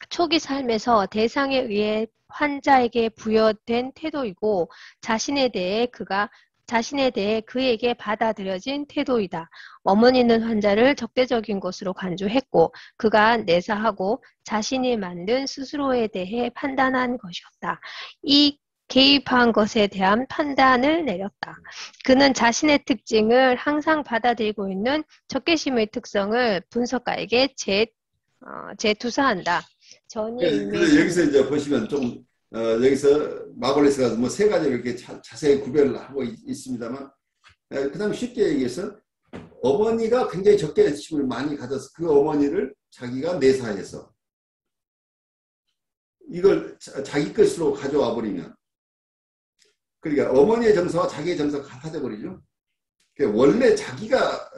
Speaker 2: 초기 삶에서 대상에 의해 환자에게 부여된 태도이고 자신에 대해 그에게 받아들여진 태도이다. 어머니는 환자를 적대적인 것으로 간주했고 그가 내사하고 자신이 만든 스스로에 대해 판단한 것이었다. 이 개입한 것에 대한 판단을 내렸다. 그는 자신의 특징을 항상 받아들이고 있는 적개심의 특성을 분석가에게 재투사한다.
Speaker 1: 그래서 여기서 이제 보시면 좀 여기서 마골리스가 뭐 세 가지를 이렇게 자세히 구별을 하고 있습니다만, 그다음 쉽게 얘기해서 어머니가 굉장히 적개심을 많이 가져서 그 어머니를 자기가 내사해서 이걸 자기 것으로 가져와 버리면, 그러니까 어머니의 정서와 자기의 정서가 같아져 버리죠. 원래 자기가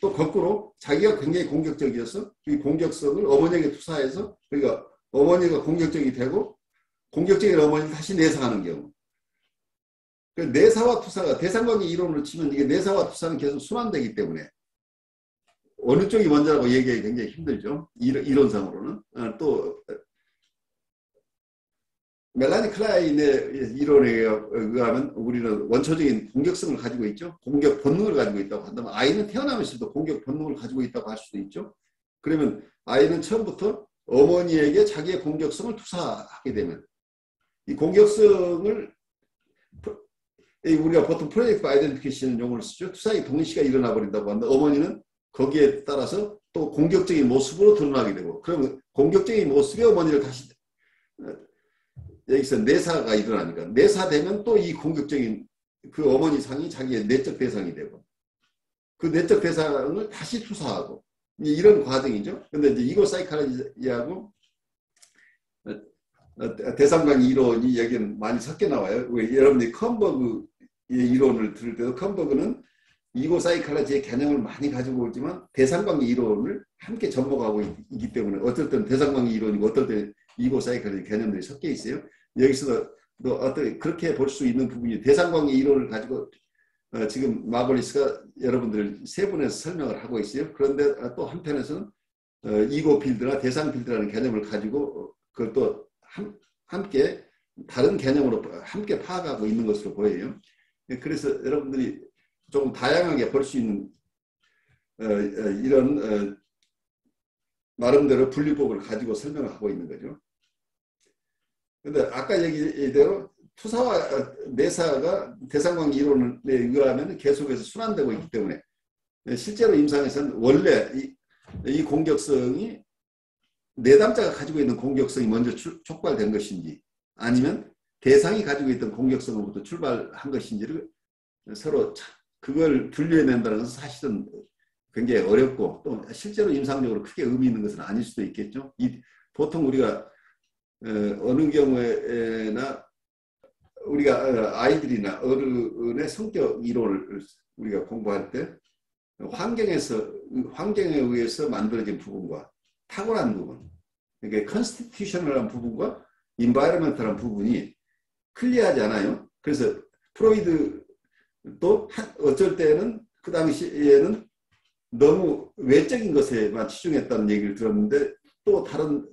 Speaker 1: 또 거꾸로 자기가 굉장히 공격적이어서 이 공격성을 어머니에게 투사해서, 그러니까 어머니가 공격적이 되고 공격적인 어머니를 다시 내사하는 경우. 내사와 투사가 대상관계 이론으로 치면 이게 내사와 투사는 계속 순환되기 때문에 어느 쪽이 먼저라고 얘기하기 굉장히 힘들죠. 이론상으로는. 또 멜라니 클라인의 이론에 의하면 우리는 원초적인 공격성을 가지고 있죠. 공격 본능을 가지고 있다고 한다면 아이는 태어나면서도 공격 본능을 가지고 있다고 할 수도 있죠. 그러면 아이는 처음부터 어머니에게 자기의 공격성을 투사하게 되면 이 공격성을 우리가 보통 프로젝트 아이덴티피케이션 용어를 쓰죠. 투사의 동시가 일어나 버린다고 한다. 어머니는 거기에 따라서 또 공격적인 모습으로 드러나게 되고, 그러면 공격적인 모습의 어머니를 다시 여기서 내사가 일어나니까 내사되면 또 이 공격적인 그 어머니 상이 자기의 내적 대상이 되고 그 내적 대상을 다시 투사하고 이런 과정이죠. 근데 이제 이거 사이칼로지하고 대상관계 이론이 여기는 많이 섞여 나와요. 여러분들이 컴버그의 이론을 들을 때도 컴버그는 이고 사이칼로지의 개념을 많이 가지고 오지만 대상관계 이론을 함께 접목하고 있기 때문에 어떨 때는 대상관계 이론이고 어떨 때는 이고 사이칼로지 개념들이 섞여 있어요. 여기서도 어떻게 그렇게 볼 수 있는 부분이 대상관계 이론을 가지고 지금 마골리스가 여러분들 세 분에서 설명을 하고 있어요. 그런데 또 한편에서는 이고 필드나 대상 필드라는 개념을 가지고 그걸 또 함께 다른 개념으로 함께 파악하고 있는 것으로 보여요. 그래서 여러분들이 좀 다양하게 볼 수 있는 이런 나름대로 분류법을 가지고 설명을 하고 있는 거죠. 그런데 아까 얘기대로 투사와 내사가 대상관계 이론에 의하면 계속해서 순환되고 있기 때문에 실제로 임상에서는 원래 이 공격성이 내담자가 가지고 있는 공격성이 먼저 촉발된 것인지 아니면 대상이 가지고 있던 공격성으로부터 출발한 것인지를 서로 그걸 분류해낸다는 것은 사실은 굉장히 어렵고 또 실제로 임상적으로 크게 의미 있는 것은 아닐 수도 있겠죠. 보통 우리가 어느 경우에나 우리가 아이들이나 어른의 성격 이론을 우리가 공부할 때 환경에 의해서 만들어진 부분과 타고난 부분, 그러니까 컨스티튜셔널한 부분과 인바이러먼탈한 부분이 클리어하지 않아요. 그래서 프로이드도 어쩔 때는 그 당시에는 너무 외적인 것에만 치중했다는 얘기를 들었는데 또 다른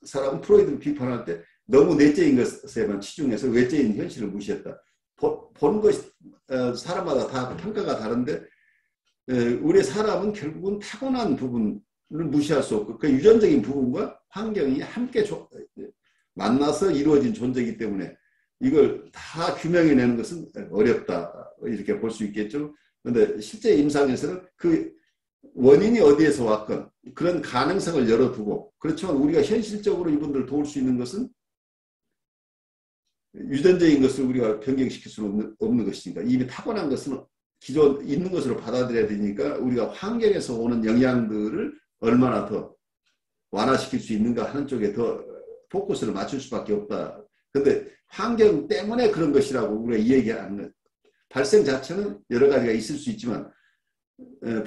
Speaker 1: 사람은 프로이드를 비판할 때 너무 내적인 것에만 치중해서 외적인 현실을 무시했다. 본 것, 사람마다 다 평가가 다른데 우리 사람은 결국은 타고난 부분을 무시할 수 없고 그 유전적인 부분과 환경이 함께 만나서 이루어진 존재이기 때문에 이걸 다 규명해내는 것은 어렵다 이렇게 볼 수 있겠죠. 그런데 실제 임상에서는 그 원인이 어디에서 왔건 그런 가능성을 열어두고 그렇지만 우리가 현실적으로 이분들을 도울 수 있는 것은 유전적인 것을 우리가 변경시킬 수는 없는 것이니까 이미 타고난 것은 기존 있는 것으로 받아들여야 되니까 우리가 환경에서 오는 영향들을 얼마나 더 완화시킬 수 있는가 하는 쪽에 더 포커스를 맞출 수밖에 없다. 그런데 환경 때문에 그런 것이라고 우리가 이야기하는 것. 발생 자체는 여러 가지가 있을 수 있지만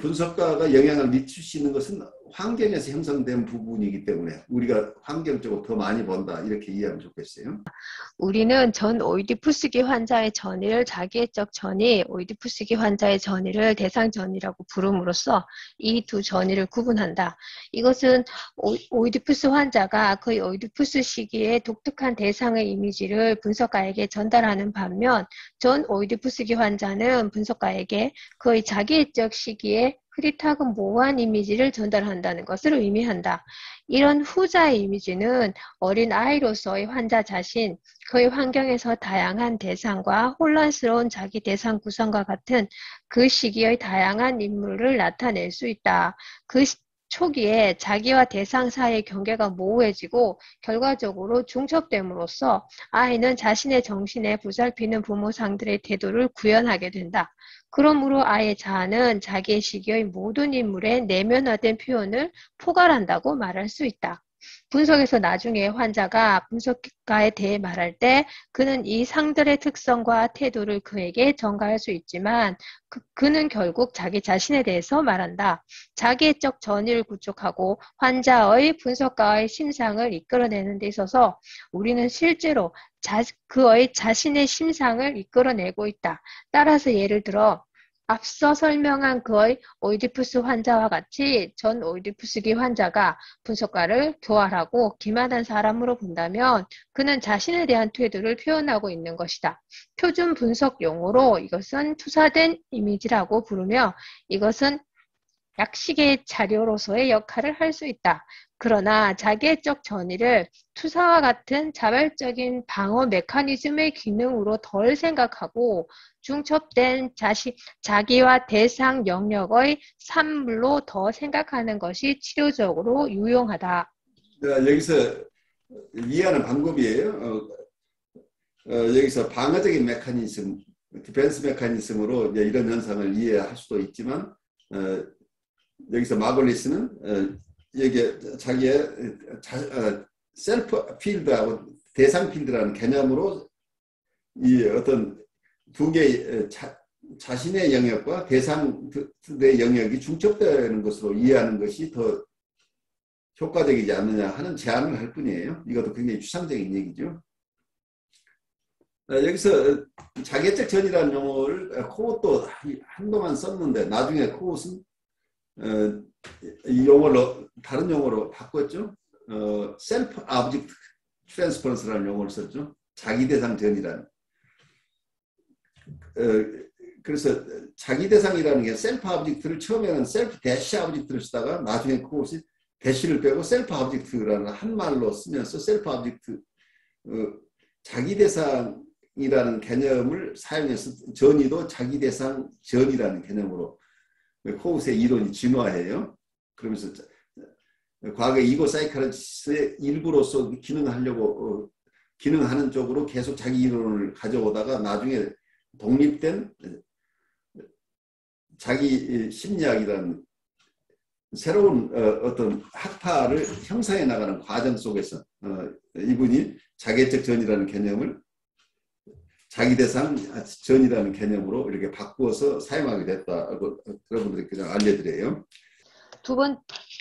Speaker 1: 분석가가 영향을 미칠 수 있는 것은 환경에서 형성된 부분이기 때문에 우리가 환경적으로 더 많이 본다 이렇게 이해하면 좋겠어요.
Speaker 2: 우리는 전 오이디푸스기 환자의 전이를 자기애적 전이, 오이디푸스기 환자의 전이를 대상 전이라고 부름으로써 이 두 전이를 구분한다. 이것은 오이디푸스 환자가 그의 오이디푸스 시기에 독특한 대상의 이미지를 분석가에게 전달하는 반면 전 오이디푸스기 환자는 분석가에게 그의 자기애적 시기에 흐릿하고 모호한 이미지를 전달한다는 것을 의미한다. 이런 후자의 이미지는 어린 아이로서의 환자 자신, 그의 환경에서 다양한 대상과 혼란스러운 자기 대상 구성과 같은 그 시기의 다양한 인물을 나타낼 수 있다. 그 초기에 자기와 대상 사이의 경계가 모호해지고 결과적으로 중첩됨으로써 아이는 자신의 정신에 보살피는 부모 상들의 태도를 구현하게 된다. 그러므로 아이의 자아는 자기의 시기의 모든 인물의 내면화된 표현을 포괄한다고 말할 수 있다. 분석에서 나중에 환자가 분석가에 대해 말할 때 그는 이 상들의 특성과 태도를 그에게 전가할 수 있지만 그는 결국 자기 자신에 대해서 말한다. 자기애적 전이를 구축하고 환자의 분석가의 심상을 이끌어내는 데 있어서 우리는 실제로 그의 자신의 심상을 이끌어내고 있다. 따라서 예를 들어 앞서 설명한 그의 오이디푸스 환자와 같이 전 오이디푸스기 환자가 분석가를 교활하고 기만한 사람으로 본다면 그는 자신에 대한 태도를 표현하고 있는 것이다. 표준 분석 용어로 이것은 투사된 이미지라고 부르며 이것은 약식의 자료로서의 역할을 할 수 있다. 그러나 자기애적 전이를 투사와 같은 자발적인 방어 메커니즘의 기능으로 덜 생각하고 중첩된 자기와 대상 영역의 산물로 더 생각하는 것이 치료적으로 유용하다.
Speaker 1: 여기서 이해하는 방법이에요. 여기서 방어적인 메커니즘, 디펜스 메커니즘으로 이런 현상을 이해할 수도 있지만 여기서 마골리스는 여기에 자기의 셀프 필드하고 대상 필드라는 개념으로 이 어떤 두 개의 자신의 영역과 대상의 영역이 중첩되는 것으로 이해하는 것이 더 효과적이지 않느냐 하는 제안을 할 뿐이에요. 이것도 굉장히 추상적인 얘기죠. 여기서 자기애적 전이라는 용어를 코웃도 한동안 썼는데 나중에 코웃은 이 용어로 다른 용어로 바꿨죠. 셀프 오브젝트 트랜스퍼런스라는 용어를 썼죠. 자기 대상 전이라는. 그래서 자기 대상이라는 게 셀프 오브젝트를 처음에는 셀프 대시 오브젝트를 쓰다가 나중에 그것이 대시를 빼고 셀프 오브젝트라는 한 말로 쓰면서 셀프 오브젝트 자기 대상이라는 개념을 사용해서 전이도 자기 대상 전이라는 개념으로 코웃의 이론이 진화해요. 그러면서 과거 이고 사이칼리스트의 일부로서 기능하는 쪽으로 계속 자기 이론을 가져오다가 나중에 독립된 자기 심리학이라는 새로운 어떤 학파를 형성해 나가는 과정 속에서 이분이 자기애적 전이라는 개념을 자기 대상 전이라는 개념으로 이렇게 바꾸어서 사용하게 됐다고 여러분들이 그냥 알려드려요.
Speaker 2: 두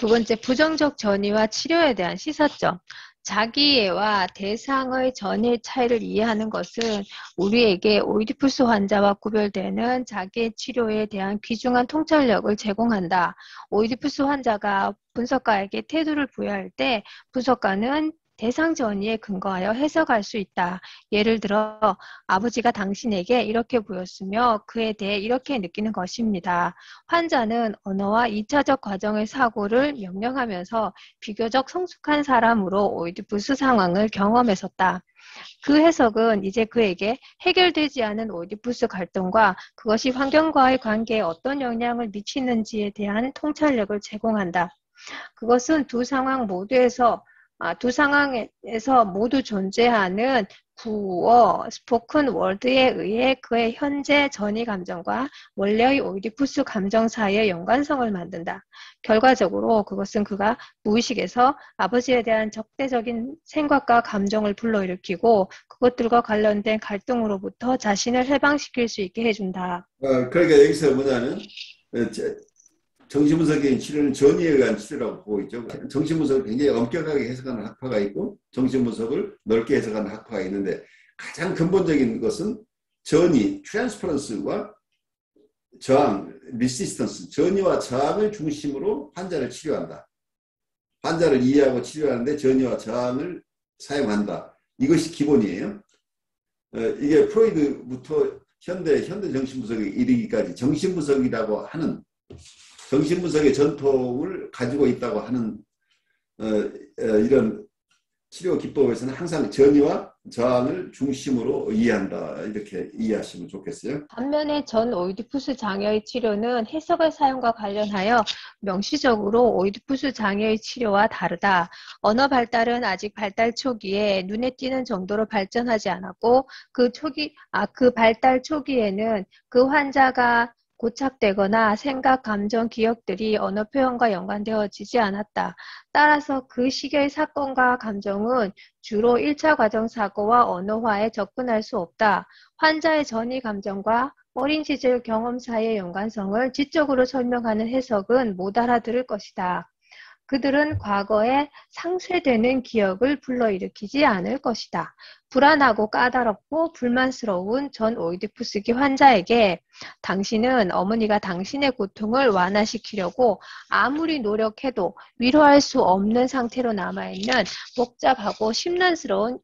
Speaker 2: 번째 부정적 전이와 치료에 대한 시사점. 자기애와 대상의 전이의 차이를 이해하는 것은 우리에게 오이디푸스 환자와 구별되는 자기애 치료에 대한 귀중한 통찰력을 제공한다. 오이디푸스 환자가 분석가에게 태도를 부여할 때 분석가는 대상 전이에 근거하여 해석할 수 있다. 예를 들어 아버지가 당신에게 이렇게 보였으며 그에 대해 이렇게 느끼는 것입니다. 환자는 언어와 2차적 과정의 사고를 명령하면서 비교적 성숙한 사람으로 오이디푸스 상황을 경험했었다. 그 해석은 이제 그에게 해결되지 않은 오이디푸스 갈등과 그것이 환경과의 관계에 어떤 영향을 미치는지에 대한 통찰력을 제공한다. 그것은 두 상황에서 모두 존재하는 구어, 스포큰 월드에 의해 그의 현재 전이 감정과 원래의 오이디푸스 감정 사이의 연관성을 만든다. 결과적으로 그것은 그가 무의식에서 아버지에 대한 적대적인 생각과 감정을 불러일으키고 그것들과 관련된 갈등으로부터 자신을 해방시킬 수 있게 해준다.
Speaker 1: 그러니까 여기서 뭐냐면 정신분석적인 치료는 전이에 의한 치료라고 보고 있죠. 정신분석을 굉장히 엄격하게 해석하는 학파가 있고 정신분석을 넓게 해석하는 학파가 있는데 가장 근본적인 것은 전이, 트랜스퍼런스와 저항, 리시스턴스, 전이와 저항을 중심으로 환자를 치료한다. 환자를 이해하고 치료하는데 전이와 저항을 사용한다. 이것이 기본이에요. 이게 프로이드부터 현대 정신분석에 이르기까지 정신분석이라고 하는 정신분석의 전통을 가지고 있다고 하는 이런 치료 기법에서는 항상 전이와 저항을 중심으로 이해한다. 이렇게 이해하시면 좋겠어요.
Speaker 2: 반면에 전 오이디푸스 장애의 치료는 해석의 사용과 관련하여 명시적으로 오이디푸스 장애의 치료와 다르다. 언어 발달은 아직 발달 초기에 눈에 띄는 정도로 발전하지 않았고 그 발달 초기에는 그 환자가 고착되거나 생각, 감정, 기억들이 언어 표현과 연관되어지지 않았다. 따라서 그 시기의 사건과 감정은 주로 1차 과정 사고와 언어화에 접근할 수 없다. 환자의 전이 감정과 어린 시절 경험 사이의 연관성을 지적으로 설명하는 해석은 못 알아들을 것이다. 그들은 과거에 상쇄되는 기억을 불러일으키지 않을 것이다. 불안하고 까다롭고 불만스러운 전 오이디푸스기 환자에게 당신은 어머니가 당신의 고통을 완화시키려고 아무리 노력해도 위로할 수 없는 상태로 남아있는 복잡하고 심란스러운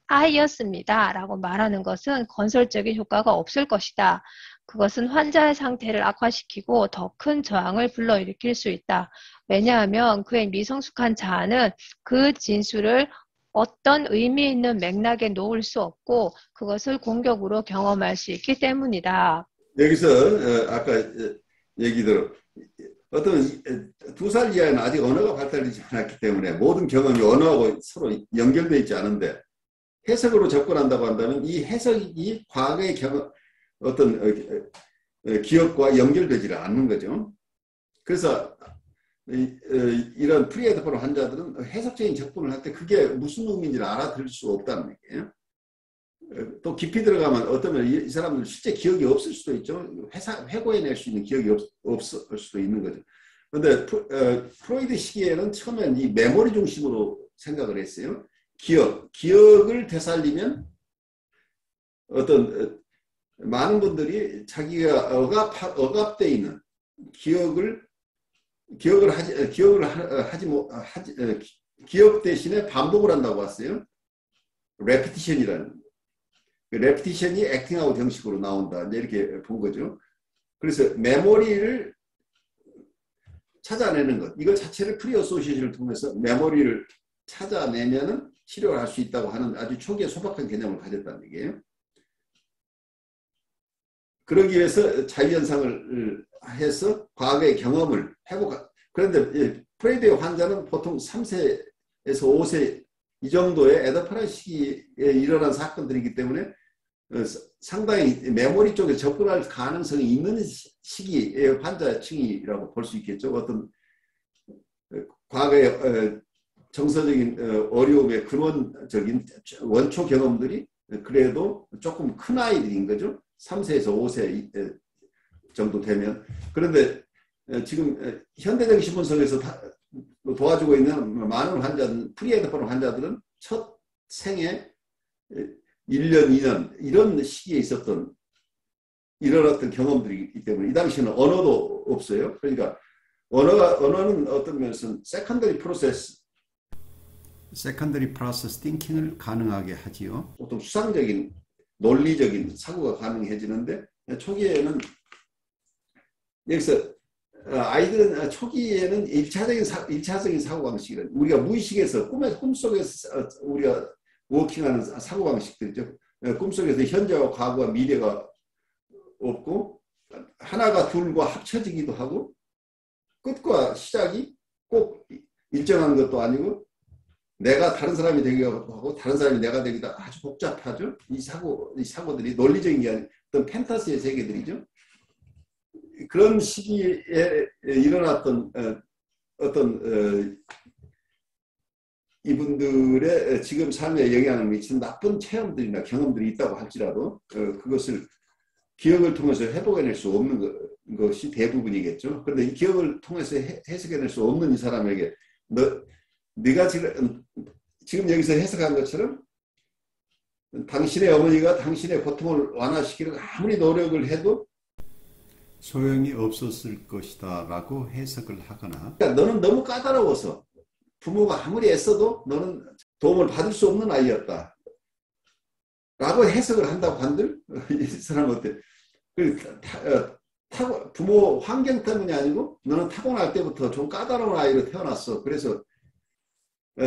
Speaker 2: 아이였습니다. 라고 말하는 것은 건설적인 효과가 없을 것이다. 그것은 환자의 상태를 악화시키고 더 큰 저항을 불러일으킬 수 있다. 왜냐하면 그의 미성숙한 자아는 그 진술을 어떤 의미 있는 맥락에 놓을 수 없고 그것을 공격으로 경험할 수 있기 때문이다.
Speaker 1: 여기서 아까 얘기대로 어떤 2살 이하는 아직 언어가 발달되지 않았기 때문에 모든 경험이 언어하고 서로 연결되어 있지 않은데 해석으로 접근한다고 한다면 이 해석이 과거의 경험 어떤 기억과 연결되지 않는 거죠. 그래서 이런 프리헤드폰 환자들은 해석적인 접근을 할 때 그게 무슨 의미인지를 알아들을 수 없다는 얘기예요. 또 깊이 들어가면 어쩌면 이 사람들 실제 기억이 없을 수도 있죠. 회고해낼 수 있는 기억이 없을 수도 있는 거죠. 그런데 프로이드 시기에는 처음엔 이 메모리 중심으로 생각을 했어요. 기억을 되살리면 어떤 많은 분들이 자기가 억압되어 있는 기억 대신에 반복을 한다고 했어요. 레피티션이라는. 레피티션이 액팅아웃 형식으로 나온다. 이렇게 본 거죠. 그래서 메모리를 찾아내는 것. 이거 자체를 프리 어소시에이션을 통해서 메모리를 찾아내면은 치료를 할 수 있다고 하는 아주 초기에 소박한 개념을 가졌다는 얘기예요. 그러기 위해서 자유현상을 해서 과거의 경험을 회복하. 그런데 프레이드의 환자는 보통 3세에서 5세 이 정도의 에더파라 시기에 일어난 사건들이기 때문에 상당히 메모리 쪽에 접근할 가능성이 있는 시기의 환자층이라고 볼 수 있겠죠. 어떤 과거의 정서적인 어려움의 근원적인 원초 경험들이 그래도 조금 큰 아이들인 거죠. 3세에서 5세 정도 되면. 그런데 지금 현대정신분석에서 도와주고 있는 많은 환자들, 프리헤드폰 환자들은 첫 생에 1년, 2년 이런 시기에 있었던 이런 어떤 경험들이 있기 때문에 이 당시에는 언어도 없어요. 그러니까 언어는 어떤 면에서는 세컨더리 프로세스 띵킹을 가능하게 하지요. 보통 수상적인 논리적인 사고가 가능해지는데 초기에는 여기서 아이들은 초기에는 1차적인 사고방식이란 우리가 무의식에서 꿈속에서 우리가 워킹하는 사고방식들이죠. 꿈속에서 현재와 과거와 미래가 없고 하나가 둘과 합쳐지기도 하고 끝과 시작이 꼭 일정한 것도 아니고 내가 다른 사람이 되기도 하고 다른 사람이 내가 되기도 아주 복잡하죠. 이 사고들이 논리적인 게 아닌 어떤 팬타시의 세계들이죠. 그런 시기에 일어났던 어떤 이분들의 지금 삶에 영향을 미치는 나쁜 체험들이나 경험들이 있다고 할지라도 그것을 기억을 통해서 회복해낼 수 없는 것이 대부분이겠죠. 그런데 이 기억을 통해서 해석해낼 수 없는 이 사람에게 네가 지금 여기서 해석한 것처럼 당신의 어머니가 당신의 고통을 완화시키려고 아무리 노력을 해도 소용이 없었을 것이다 라고 해석을 하거나 그러니까 너는 너무 까다로워서 부모가 아무리 애써도 너는 도움을 받을 수 없는 아이였다 라고 해석을 한다고 한들 이 사람은 어때? 부모 환경 때문이 아니고 너는 타고날 때부터 좀 까다로운 아이로 태어났어. 그래서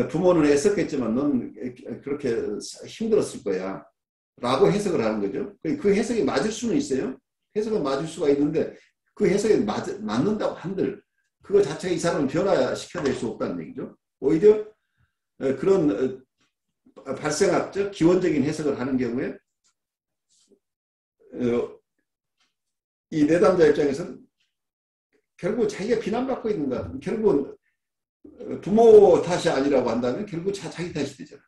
Speaker 1: 부모는 애썼겠지만 너는 그렇게 힘들었을 거야 라고 해석을 하는 거죠. 그 해석이 맞을 수는 있어요. 해석은 맞을 수가 있는데 그 해석이 맞는다고 한들 그거 자체가 이 사람을 변화시켜낼 수 없다는 얘기죠. 오히려 그런 발생학적 기원적인 해석을 하는 경우에 이 내담자 입장에서는 결국 자기가 비난받고 있는 거야. 결국은 부모 탓이 아니라고 한다면 결국 자기 탓이 되잖아.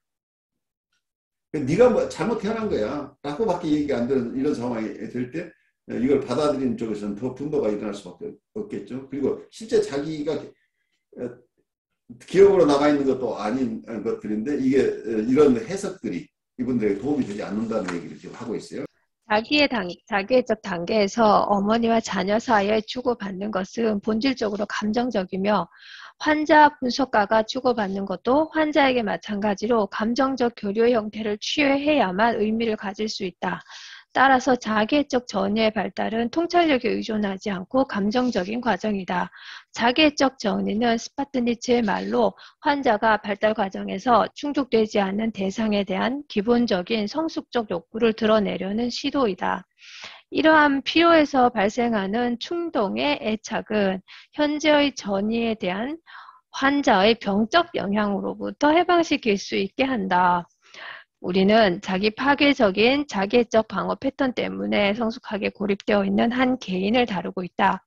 Speaker 1: 네가 뭐 잘못 태어난 거야 라고 밖에 얘기가 안 되는 이런 상황이 될 때 이걸 받아들이는 쪽에서는 더 분노가 일어날 수밖에 없겠죠. 그리고 실제 자기가 기억으로 남아있는 것도 아닌 것들인데 이게 이런 해석들이 이분들에게 도움이 되지 않는다는 얘기를 지금 하고 있어요.
Speaker 2: 자기애적 단계에서 어머니와 자녀 사이에 주고받는 것은 본질적으로 감정적이며 환자 분석가가 주고받는 것도 환자에게 마찬가지로 감정적 교류 형태를 취해야만 의미를 가질 수 있다. 따라서 자기애적 전이의 발달은 통찰력에 의존하지 않고 감정적인 과정이다. 자기애적 전이는 스파트니츠의 말로 환자가 발달 과정에서 충족되지 않는 대상에 대한 기본적인 성숙적 욕구를 드러내려는 시도이다. 이러한 필요에서 발생하는 충동의 애착은 현재의 전이에 대한 환자의 병적 영향으로부터 해방시킬 수 있게 한다. 우리는 자기 파괴적인 자기애적 방어 패턴 때문에 성숙하게 고립되어 있는 한 개인을 다루고 있다.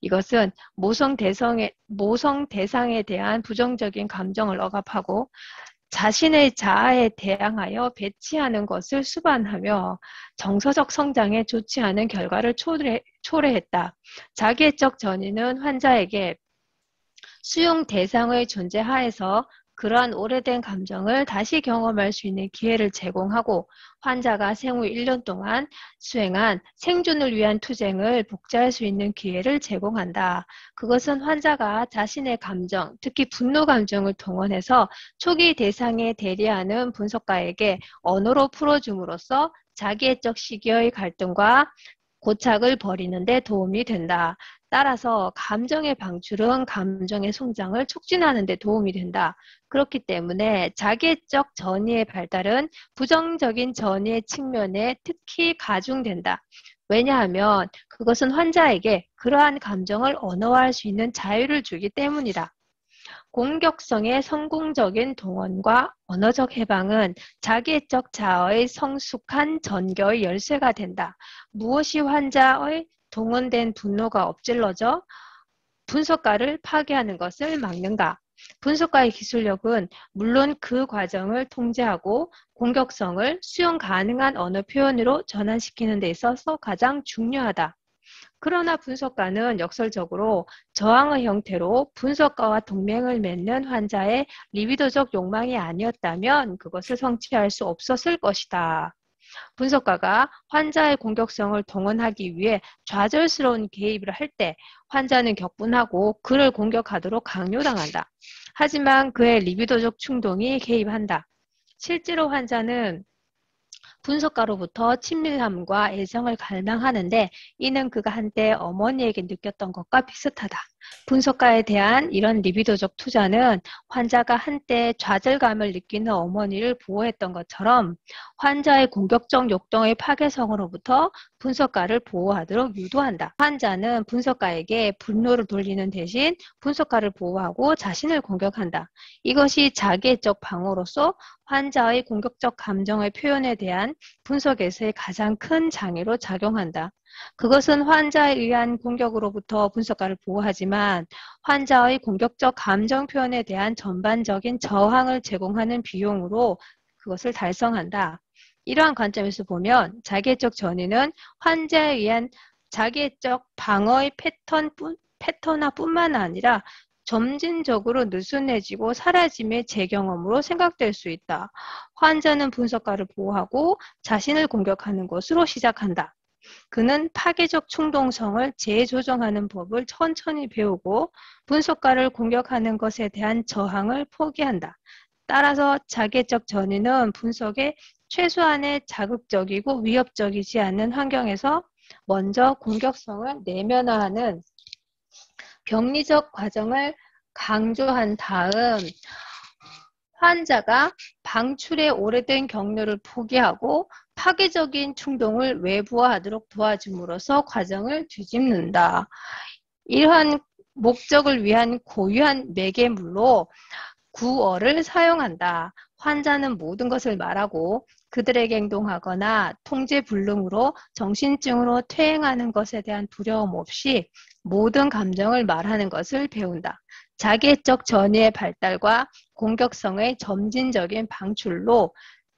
Speaker 2: 이것은 모성 대상에 대한 부정적인 감정을 억압하고 자신의 자아에 대항하여 배치하는 것을 수반하며 정서적 성장에 좋지 않은 결과를 초래했다. 자기애적 전이는 환자에게 수용 대상의 존재 하에서 그러한 오래된 감정을 다시 경험할 수 있는 기회를 제공하고 환자가 생후 1년 동안 수행한 생존을 위한 투쟁을 복제할 수 있는 기회를 제공한다. 그것은 환자가 자신의 감정, 특히 분노 감정을 동원해서 초기 대상에 대리하는 분석가에게 언어로 풀어줌으로써 자기애적 시기의 갈등과 고착을 버리는 데 도움이 된다. 따라서 감정의 방출은 감정의 성장을 촉진하는 데 도움이 된다. 그렇기 때문에 자기애적 전이의 발달은 부정적인 전이의 측면에 특히 가중된다. 왜냐하면 그것은 환자에게 그러한 감정을 언어화할 수 있는 자유를 주기 때문이다. 공격성의 성공적인 동원과 언어적 해방은 자기애적 자아의 성숙한 전개의 열쇠가 된다. 무엇이 환자의 동원된 분노가 엎질러져 분석가를 파괴하는 것을 막는가? 분석가의 기술력은 물론 그 과정을 통제하고 공격성을 수용 가능한 언어 표현으로 전환시키는 데 있어서 가장 중요하다. 그러나 분석가는 역설적으로 저항의 형태로 분석가와 동맹을 맺는 환자의 리비도적 욕망이 아니었다면 그것을 성취할 수 없었을 것이다. 분석가가 환자의 공격성을 동원하기 위해 좌절스러운 개입을 할 때 환자는 격분하고 그를 공격하도록 강요당한다. 하지만 그의 리비도적 충동이 개입한다. 실제로 환자는 분석가로부터 친밀함과 애정을 갈망하는데 이는 그가 한때 어머니에게 느꼈던 것과 비슷하다. 분석가에 대한 이런 리비도적 투자는 환자가 한때 좌절감을 느끼는 어머니를 보호했던 것처럼 환자의 공격적 욕동의 파괴성으로부터 분석가를 보호하도록 유도한다. 환자는 분석가에게 분노를 돌리는 대신 분석가를 보호하고 자신을 공격한다. 이것이 자기애적 방어로서 환자의 공격적 감정의 표현에 대한 분석에서의 가장 큰 장애로 작용한다. 그것은 환자에 의한 공격으로부터 분석가를 보호하지만 환자의 공격적 감정 표현에 대한 전반적인 저항을 제공하는 비용으로 그것을 달성한다. 이러한 관점에서 보면 자기애적 전이는 환자에 의한 자기애적 방어의 패턴화뿐만 아니라 점진적으로 느슨해지고 사라짐의 재경험으로 생각될 수 있다. 환자는 분석가를 보호하고 자신을 공격하는 것으로 시작한다. 그는 파괴적 충동성을 재조정하는 법을 천천히 배우고 분석가를 공격하는 것에 대한 저항을 포기한다. 따라서 자기애적 전이는 분석의 최소한의 자극적이고 위협적이지 않는 환경에서 먼저 공격성을 내면화하는 병리적 과정을 강조한 다음 환자가 방출의 오래된 경로를 포기하고 파괴적인 충동을 외부화하도록 도와줌으로써 과정을 뒤집는다. 이러한 목적을 위한 고유한 매개물로 구어를 사용한다. 환자는 모든 것을 말하고 그들에게 행동하거나 통제불능으로 정신증으로 퇴행하는 것에 대한 두려움 없이 모든 감정을 말하는 것을 배운다. 자기애적 전이의 발달과 공격성의 점진적인 방출로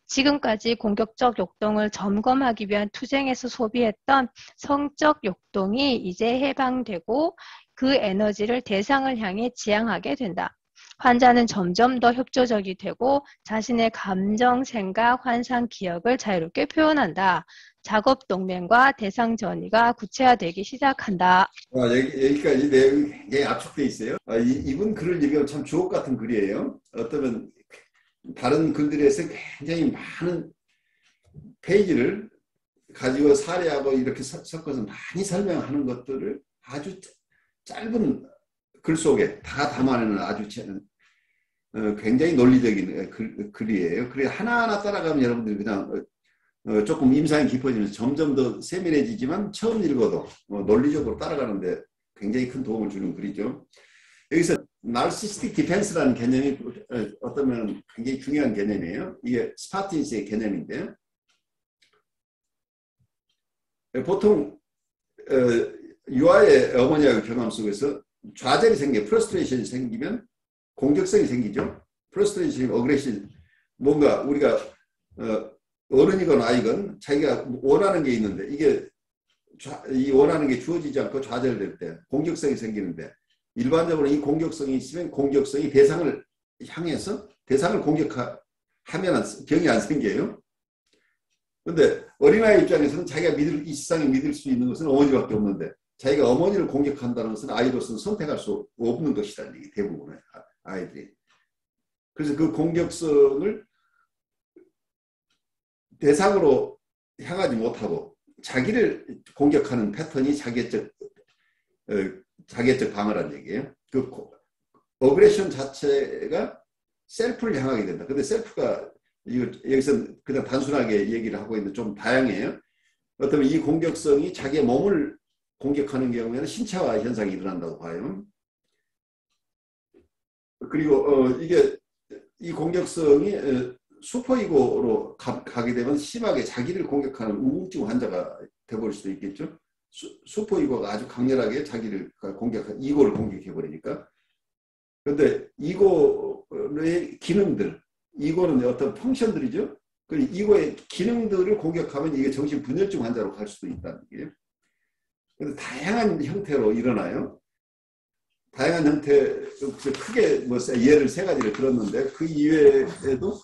Speaker 2: 지금까지 공격적 욕동을 점검하기 위한 투쟁에서 소비했던 성적 욕동이 이제 해방되고 그 에너지를 대상을 향해 지향하게 된다. 환자는 점점 더 협조적이 되고 자신의 감정, 생각, 환상, 기억을 자유롭게 표현한다. 작업 동맹과 대상 전이가 구체화되기 시작한다.
Speaker 1: 여기까지 내용이 굉장히 압축되어 있어요. 이분 글을 읽으면 참 주옥 같은 글이에요. 어쩌면 다른 글들에서 굉장히 많은 페이지를 가지고 사례하고 이렇게 섞어서 많이 설명하는 것들을 아주 짧은 글 속에 다 담아내는 아주 굉장히 논리적인 글이에요. 그래 하나하나 따라가면 여러분들이 그냥 조금 임상이 깊어지면서 점점 더 세밀해지지만 처음 읽어도 논리적으로 따라가는데 굉장히 큰 도움을 주는 글이죠. 여기서 나르시스틱 디펜스라는 개념이 어쩌면 굉장히 중요한 개념이에요. 이게 스파틴스의 개념인데요. 보통 유아의 어머니하고 경험 속에서 좌절이 프러스트레이션이 생기면 공격성이 생기죠. 프러스트레이션, 어그레션, 뭔가 우리가 어른이건 아이건 자기가 원하는 게 있는데 이 원하는 게 주어지지 않고 좌절될 때 공격성이 생기는데 일반적으로 이 공격성이 있으면 공격성이 대상을 향해서 대상을 공격하면 병이 안 생겨요. 그런데 어린아이 입장에서는 자기가 이 세상에 믿을 수 있는 것은 어머니밖에 없는데 자기가 어머니를 공격한다는 것은 아이로서는 선택할 수 없는 것이라는 얘기, 대부분의 아이들이. 그래서 그 공격성을 대상으로 향하지 못하고 자기를 공격하는 패턴이 자기애적 방어라는 얘기예요. 그 어그레션 자체가 셀프를 향하게 된다. 근데 셀프가 여기서 그냥 단순하게 얘기를 하고 있는데 좀 다양해요. 어쩌면 이 공격성이 자기의 몸을 공격하는 경우에는 신체화 현상이 일어난다고 봐요. 그리고 이게 이 공격성이 슈퍼이고로 가게 되면 심하게 자기를 공격하는 우울증 환자가 되어버릴 수도 있겠죠. 슈퍼이고가 아주 강렬하게 자기를 공격한 이고를 공격해버리니까. 그런데 이고의 기능들, 이고는 어떤 펑션들이죠. 그 이고의 기능들을 공격하면 이게 정신분열증 환자로 갈 수도 있다는 거예요. 다양한 형태로 일어나요. 다양한 형태, 크게 뭐 예를 세 가지를 들었는데 그 이외에도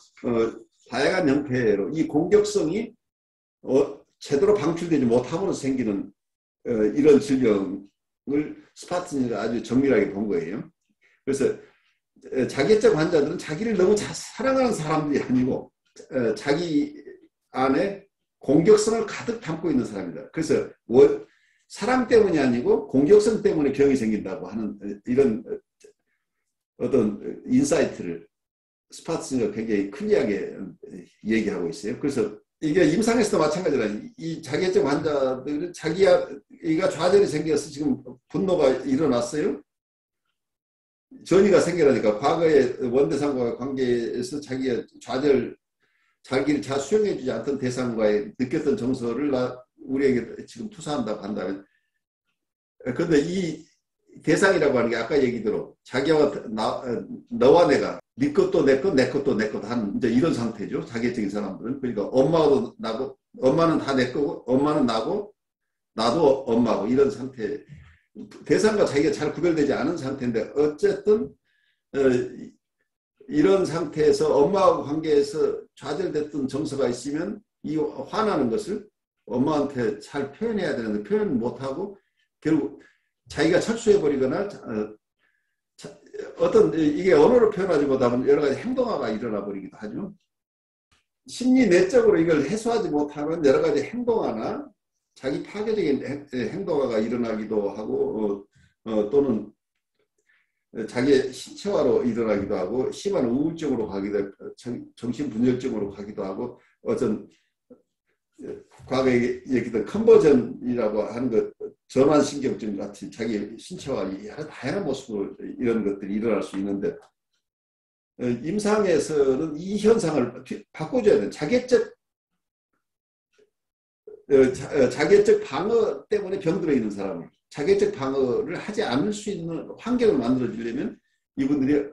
Speaker 1: 다양한 형태로 이 공격성이 제대로 방출되지 못함으로 생기는 이런 질병을 스파트니가 아주 정밀하게 본 거예요. 그래서 자기애적 환자들은 자기를 너무 사랑하는 사람들이 아니고 자기 안에 공격성을 가득 담고 있는 사람이다. 그래서 사랑 때문이 아니고 공격성 때문에 병이 생긴다고 하는 이런 어떤 인사이트를 스파트니가 굉장히 클리어하게 얘기하고 있어요. 그래서 이게 임상에서도 마찬가지라 이 자기애적 환자들은 자기가 좌절이 생겨서 지금 분노가 일어났어요. 전이가 생겨나니까 과거의 원대상과 관계에서 자기가 자기를 잘 수용해주지 않던 대상과의 느꼈던 정서를 우리에게 지금 투사한다고 한다면, 그런데 이 대상이라고 하는 게 아까 얘기대로 자기와 너와 내가 네 것도 내 것, 내 것도 내 것 하는 이제 이런 상태죠. 자기애적인 사람들은. 그러니까 엄마도 나고, 엄마는 다 내 거고, 엄마는 나고, 나도 엄마고 이런 상태. 대상과 자기가 잘 구별되지 않은 상태인데 어쨌든 이런 상태에서 엄마하고 관계에서 좌절됐던 정서가 있으면 이 화나는 것을 엄마한테 잘 표현해야 되는데 표현 못하고 결국 자기가 철수해버리거나 어떤 이게 언어로 표현하지 못하면 여러 가지 행동화가 일어나 버리기도 하죠. 심리 내적으로 이걸 해소하지 못하면 여러 가지 행동화나 자기 파괴적인 행동화가 일어나기도 하고 또는 자기의 신체화로 일어나기도 하고 심한 우울증으로 가기도 하고 정신분열증으로 가기도 하고 어떤 과거에 얘기했던 컨버전이라고 하는 것 전환신경증 같은 자기 신체화 여러 다양한 모습으로 이런 것들이 일어날 수 있는데 임상에서는 이 현상을 바꿔줘야 돼요. 자기애적 방어 때문에 병들어 있는 사람을 자기애적 방어를 하지 않을 수 있는 환경을 만들어 주려면 이분들이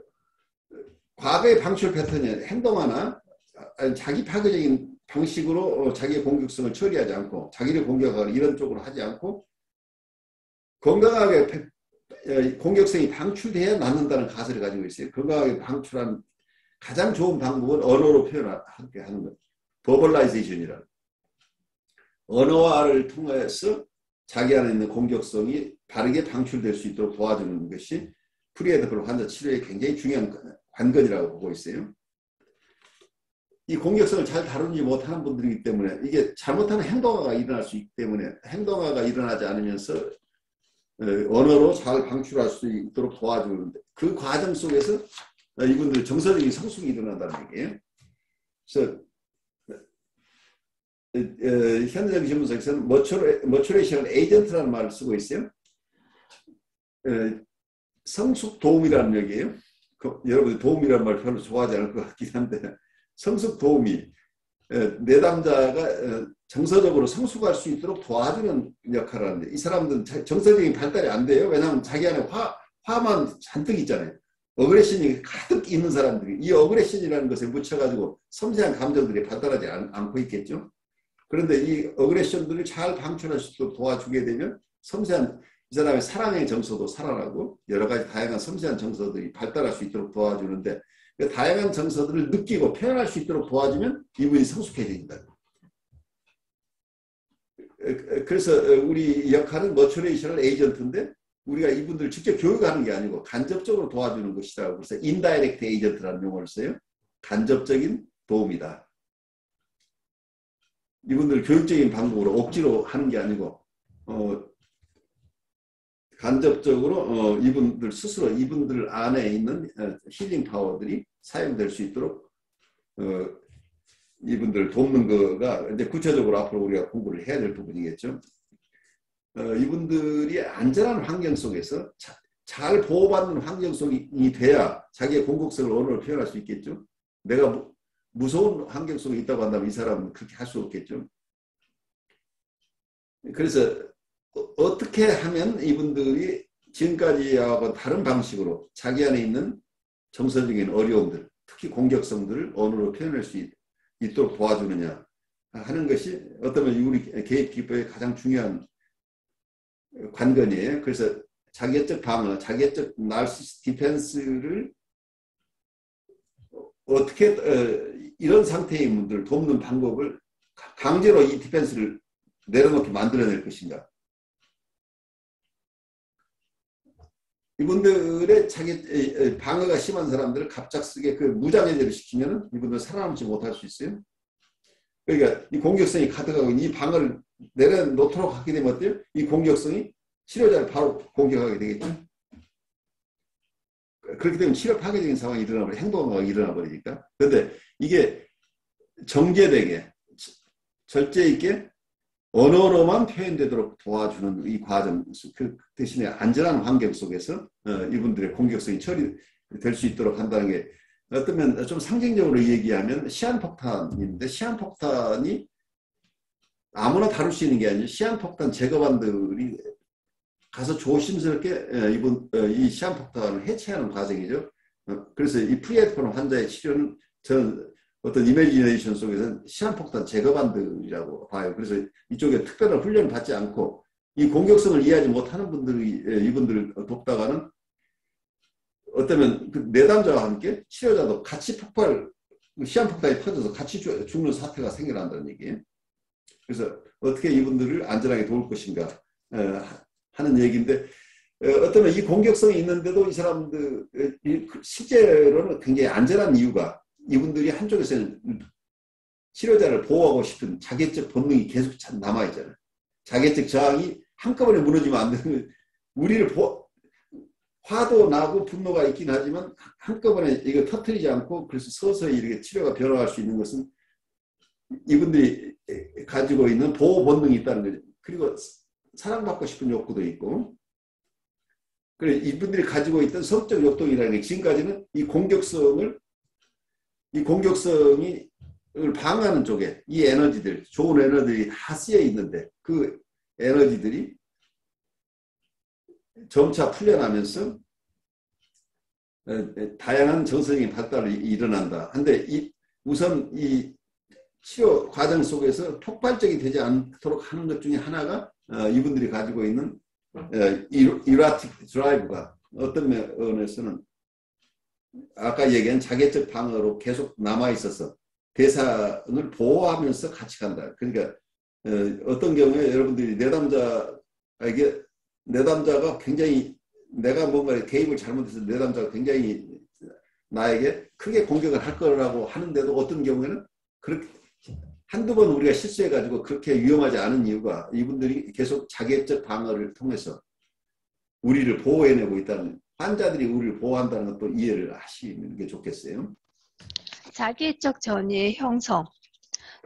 Speaker 1: 과거의 방출 패턴이 행동하나 자기 파괴적인 방식으로 자기의 공격성을 처리하지 않고 자기를 공격하거나 이런 쪽으로 하지 않고 건강하게 공격성이 방출돼야 낫는다는 가설을 가지고 있어요. 건강하게 방출한 가장 좋은 방법은 언어로 표현하게 하는 것. 버벌라이제이션이라는. 언어화를 통해서 자기 안에 있는 공격성이 바르게 방출될 수 있도록 도와주는 것이 프리헤드블 환자 치료에 굉장히 중요한 관건이라고 보고 있어요. 이 공격성을 잘 다루지 못하는 분들이기 때문에 이게 잘못하는 행동화가 일어날 수 있기 때문에 행동화가 일어나지 않으면서 언어로 잘 방출할 수 있도록 도와주는데 그 과정 속에서 이분들 정서적인 성숙이 일어난다는 얘기예요. 그래서 현대적 신문사에서는 머추레이션 에이전트라는 말을 쓰고 있어요. 성숙 도움이라는 얘기예요. 여러분이 도움이라는 말 별로 좋아하지 않을 것 같긴 한데 성숙 도움이 내담자가 정서적으로 성숙할 수 있도록 도와주는 역할을 하는데 이 사람들은 정서적인 발달이 안 돼요. 왜냐하면 자기 안에 화만 잔뜩 있잖아요. 어그레션이 가득 있는 사람들이 이 어그레션이라는 것에 묻혀가지고 섬세한 감정들이 발달하지 않고 있겠죠. 그런데 이 어그레션들을 잘 방출할 수 있도록 도와주게 되면 섬세한 이 사람의 사랑의 정서도 살아나고 여러 가지 다양한 섬세한 정서들이 발달할 수 있도록 도와주는데 그 다양한 정서들을 느끼고 표현할 수 있도록 도와주면 이분이 성숙해진다. 그래서 우리 역할은 머추레이셔널 에이전트인데 우리가 이분들 직접 교육하는 게 아니고 간접적으로 도와주는 것이다. 그래서 인다이렉트 에이전트라는 용어를 써요. 간접적인 도움이다. 이분들 교육적인 방법으로 억지로 하는 게 아니고 간접적으로 이분들 스스로 이분들 안에 있는 힐링 파워들이 사용될 수 있도록 이분들 돕는 거가 이제 구체적으로 앞으로 우리가 공부를 해야 될 부분이겠죠. 이분들이 안전한 환경 속에서 잘 보호받는 환경 속이 돼야 자기의 공격성을 언어로 표현할 수 있겠죠. 내가 무서운 환경 속에 있다고 한다면 이 사람은 그렇게 할 수 없겠죠. 그래서 어떻게 하면 이분들이 지금까지하고 다른 방식으로 자기 안에 있는 정서적인 어려움들, 특히 공격성들을 언어로 표현할 수 있도록 도와주느냐 하는 것이 어쩌면 우리 개입기법의 가장 중요한 관건이에요. 그래서 자기애적 방어, 자기애적 나르시스 디펜스를 어떻게 이런 상태의 분들을 돕는 방법을 강제로 이 디펜스를 내려놓게 만들어낼 것인가. 이분들의 자기 방어가 심한 사람들을 갑작스럽게 그 무장해제를 시키면 이분들 살아남지 못할 수 있어요. 그러니까 이 공격성이 가득하고 이 방어를 내려놓도록 하게 되면 어때요? 이 공격성이 치료자를 바로 공격하게 되겠죠. 그렇게 되면 치료 파괴적인 상황이 일어나버려, 행동가 일어나 버리니까. 그런데 이게 정제되게 절제 있게 언어로만 표현되도록 도와주는 이 과정, 그 대신에 안전한 환경 속에서 이분들의 공격성이 처리될 수 있도록 한다는 게 어쩌면 좀 상징적으로 얘기하면 시한폭탄인데, 시한폭탄이 아무나 다룰 수 있는 게 아니에요. 시한폭탄 제거반들이 가서 조심스럽게 이 시한폭탄을 해체하는 과정이죠. 그래서 이 프리에드폰 환자의 치료는 저는 어떤 이미지네이션 속에서는 시한폭탄 제거반들이라고 봐요. 그래서 이쪽에 특별한 훈련을 받지 않고 이 공격성을 이해하지 못하는 분들이 이분들을 돕다가는 어쩌면 그 내담자와 함께 치료자도 같이 시한폭탄이 터져서 같이 죽는 사태가 생겨난다는 얘기예요. 그래서 어떻게 이분들을 안전하게 도울 것인가 하는 얘기인데, 어쩌면 이 공격성이 있는데도 이 사람들 실제로는 굉장히 안전한 이유가 이분들이 한쪽에서는 치료자를 보호하고 싶은 자기애적 본능이 계속 남아있잖아요. 자기애적 저항이 한꺼번에 무너지면 안 되는, 우리를 화도 나고 분노가 있긴 하지만 한꺼번에 이거 터뜨리지 않고 그래서 서서히 이렇게 치료가 변화할 수 있는 것은 이분들이 가지고 있는 보호 본능이 있다는 거죠. 그리고 사랑받고 싶은 욕구도 있고, 그래 이분들이 가지고 있던 성적 욕동이라는 게 지금까지는 이 공격성이 방어하는 쪽에 이 에너지들, 좋은 에너지들이 다 쓰여 있는데 그 에너지들이 점차 풀려나면서 다양한 정서적인 발달이 일어난다. 근데 우선 이 치료 과정 속에서 폭발적이 되지 않도록 하는 것 중에 하나가 이분들이 가지고 있는 이라틱 드라이브가 어떤 면에서는 아까 얘기한 자기애적 방어로 계속 남아있어서 대상을 보호하면서 같이 간다. 그러니까 어떤 경우에 여러분들이 내담자가 굉장히 내가 뭔가 개입을 잘못해서 내담자가 굉장히 나에게 크게 공격을 할 거라고 하는데도 어떤 경우에는 그렇게 한두 번 우리가 실수해가지고 그렇게 위험하지 않은 이유가 이분들이 계속 자기애적 방어를 통해서 우리를 보호해내고 있다는, 환자들이 우리를 보호한다는 것도 이해를 하시는 게 좋겠어요.
Speaker 2: 자기애적 전이의 형성.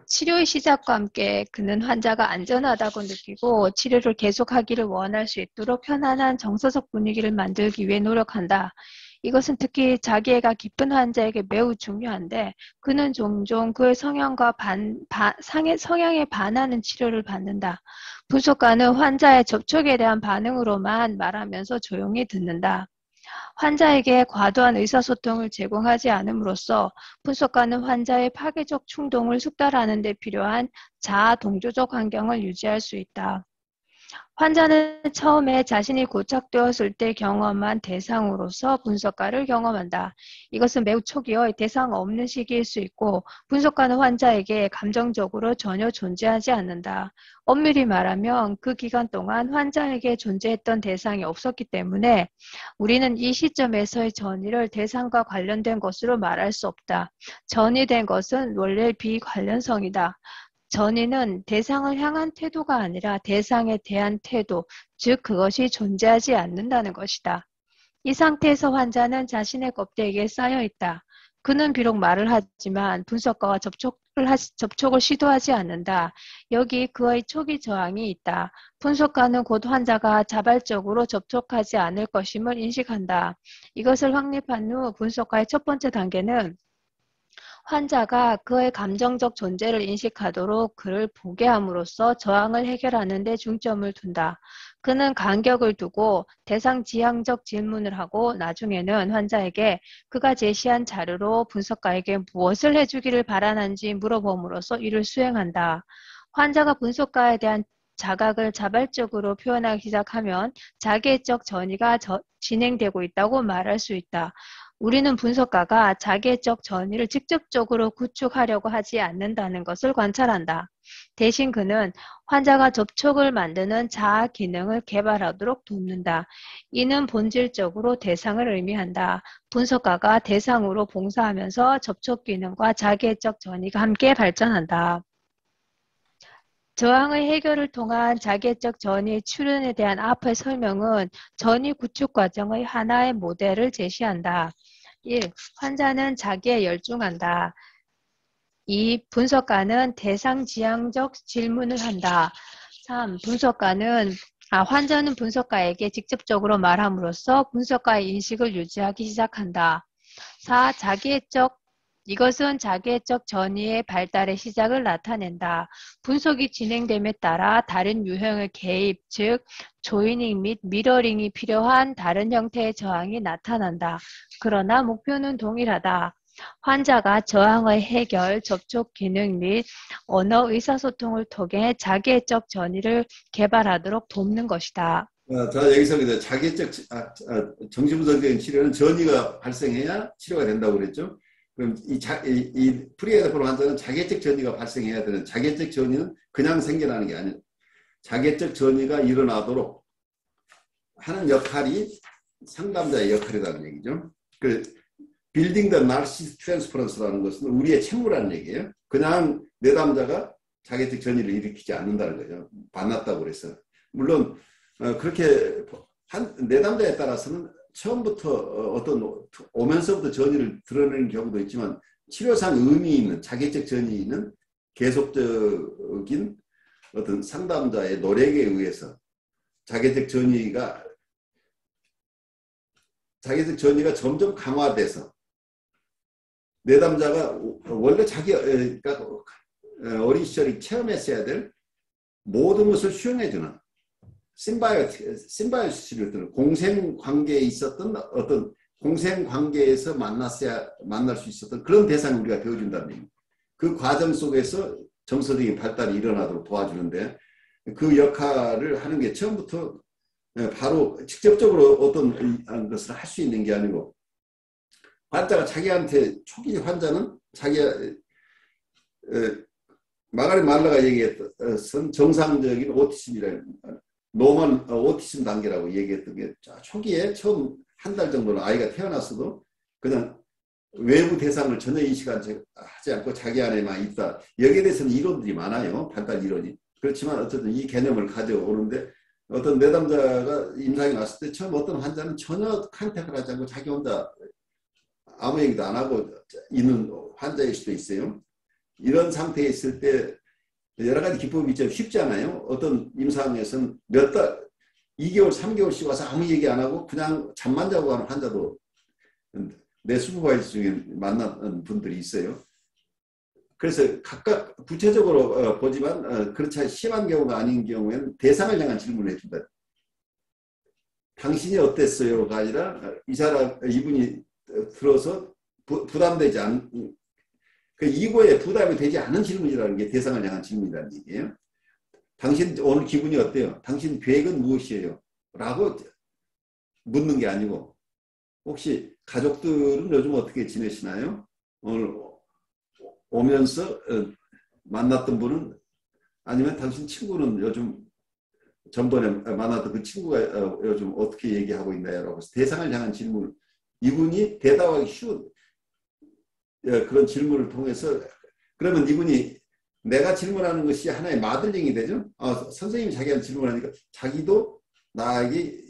Speaker 2: 치료의 시작과 함께 그는 환자가 안전하다고 느끼고 치료를 계속하기를 원할 수 있도록 편안한 정서적 분위기를 만들기 위해 노력한다. 이것은 특히 자기애가 깊은 환자에게 매우 중요한데, 그는 종종 그의 성향에 반하는 치료를 받는다. 분석가는 환자의 접촉에 대한 반응으로만 말하면서 조용히 듣는다. 환자에게 과도한 의사소통을 제공하지 않음으로써 분석가는 환자의 파괴적 충동을 숙달하는 데 필요한 자아 동조적 환경을 유지할 수 있다. 환자는 처음에 자신이 고착되었을 때 경험한 대상으로서 분석가를 경험한다. 이것은 매우 초기의 대상 없는 시기일 수 있고, 분석가는 환자에게 감정적으로 전혀 존재하지 않는다. 엄밀히 말하면 그 기간 동안 환자에게 존재했던 대상이 없었기 때문에 우리는 이 시점에서의 전이를 대상과 관련된 것으로 말할 수 없다. 전이된 것은 원래 비관련성이다. 전이는 대상을 향한 태도가 아니라 대상에 대한 태도, 즉 그것이 존재하지 않는다는 것이다. 이 상태에서 환자는 자신의 껍데기에 쌓여 있다. 그는 비록 말을 하지만 분석가와 접촉을 시도하지 않는다. 여기 그의 초기 저항이 있다. 분석가는 곧 환자가 자발적으로 접촉하지 않을 것임을 인식한다. 이것을 확립한 후 분석가의 첫 번째 단계는 환자가 그의 감정적 존재를 인식하도록 그를 보게 함으로써 저항을 해결하는 데 중점을 둔다. 그는 간격을 두고 대상 지향적 질문을 하고 나중에는 환자에게 그가 제시한 자료로 분석가에게 무엇을 해주기를 바라는지 물어봄으로써 이를 수행한다. 환자가 분석가에 대한 자각을 자발적으로 표현하기 시작하면 자기애적 전이가 진행되고 있다고 말할 수 있다. 우리는 분석가가 자기애적 전이를 직접적으로 구축하려고 하지 않는다는 것을 관찰한다. 대신 그는 환자가 접촉을 만드는 자아 기능을 개발하도록 돕는다. 이는 본질적으로 대상을 의미한다. 분석가가 대상으로 봉사하면서 접촉 기능과 자기애적 전이가 함께 발전한다. 저항의 해결을 통한 자기애적 전이의 출현에 대한 앞의 설명은 전이 구축 과정의 하나의 모델을 제시한다. 1. 환자는 자기에 열중한다. 2. 분석가는 대상지향적 질문을 한다. 3. 환자는 분석가에게 직접적으로 말함으로써 분석가의 인식을 유지하기 시작한다. 4. 이것은 자기애적 전이의 발달의 시작을 나타낸다. 분석이 진행됨에 따라 다른 유형의 개입, 즉 조이닝 및 미러링이 필요한 다른 형태의 저항이 나타난다. 그러나 목표는 동일하다. 환자가 저항의 해결, 접촉 기능 및 언어 의사소통을 통해 자기애적 전이를 개발하도록 돕는 것이다.
Speaker 1: 자, 여기서 자기애적 정신분석적인 치료는 전이가 발생해야 치료가 된다고 그랬죠. 그럼 이 프리헤드폰 환자는 자기애적 전이가 발생해야 되는, 자기애적 전이는 그냥 생겨나는 게 아니에요. 자기애적 전이가 일어나도록 하는 역할이 상담자의 역할이라는 얘기죠. 그 빌딩 더 나르시스틱 트랜스퍼런스라는 것은 우리의 책무라는 얘기예요. 그냥 내담자가 자기애적 전이를 일으키지 않는다는 거죠. 만났다고 그래서. 물론 그렇게 내담자에 따라서는 처음부터 오면서부터 전이를 드러내는 경우도 있지만 치료상 의미 있는 자기애적 전이는 계속적인 어떤 상담자의 노력에 의해서 자기애적 전이가 점점 강화돼서 내담자가 원래 그러니까 어린 시절이 체험했어야 될 모든 것을 수용해주는 심바이오시스를 뜨는 공생관계에 있었던 어떤 공생관계에서 만날 수 있었던 그런 대상을 우리가 배워준다는 얘기입니다. 그 과정 속에서 정서적인 발달이 일어나도록 도와주는데 그 역할을 하는 게 처음부터 바로 직접적으로 어떤 것을 할 수 있는 게 아니고 환자가 자기한테 초기 환자는 마가렛 말러가 얘기했던 정상적인 오티즘이라는 노멀 오티즘 단계라고 얘기했던 게 초기에 처음 한 달 정도는 아이가 태어났어도 그냥 외부 대상을 전혀 인식하지 않고 자기 안에만 있다. 여기에 대해서는 이론들이 많아요. 발달 이론이. 그렇지만 어쨌든 이 개념을 가져오는데 어떤 내담자가 임상이 왔을 때 처음 어떤 환자는 전혀 컨택을 하지 않고 자기 혼자 아무 얘기도 안 하고 있는 환자일 수도 있어요. 이런 상태에 있을 때 여러 가지 기법이 좀 쉽지 않아요. 어떤 임상에서는 몇 달, 2개월, 3개월씩 와서 아무 얘기 안 하고 그냥 잠만 자고 가는 환자도 내 슈퍼바이저 중에 만난 분들이 있어요. 그래서 각각 구체적으로 보지만 그렇지 심한 경우가 아닌 경우에는 대상을 향한 질문을 해준다. 당신이 어땠어요가 아니라 이분이 들어서 부담되지 않은 그 이거에 부담이 되지 않은 질문이라는 게 대상을 향한 질문이라는 얘기예요. 당신 오늘 기분이 어때요? 당신 계획은 무엇이에요? 라고 묻는 게 아니고 혹시 가족들은 요즘 어떻게 지내시나요? 오늘 오면서 만났던 분은 아니면 당신 친구는 요즘 전번에 만났던 그 친구가 요즘 어떻게 얘기하고 있나요? 라고 대상을 향한 질문 이분이 대답하기 쉬운 그런 질문을 통해서 그러면 이분이 내가 질문하는 것이 하나의 마들링이 되죠. 선생님이 자기한테 질문하니까 자기도 나에게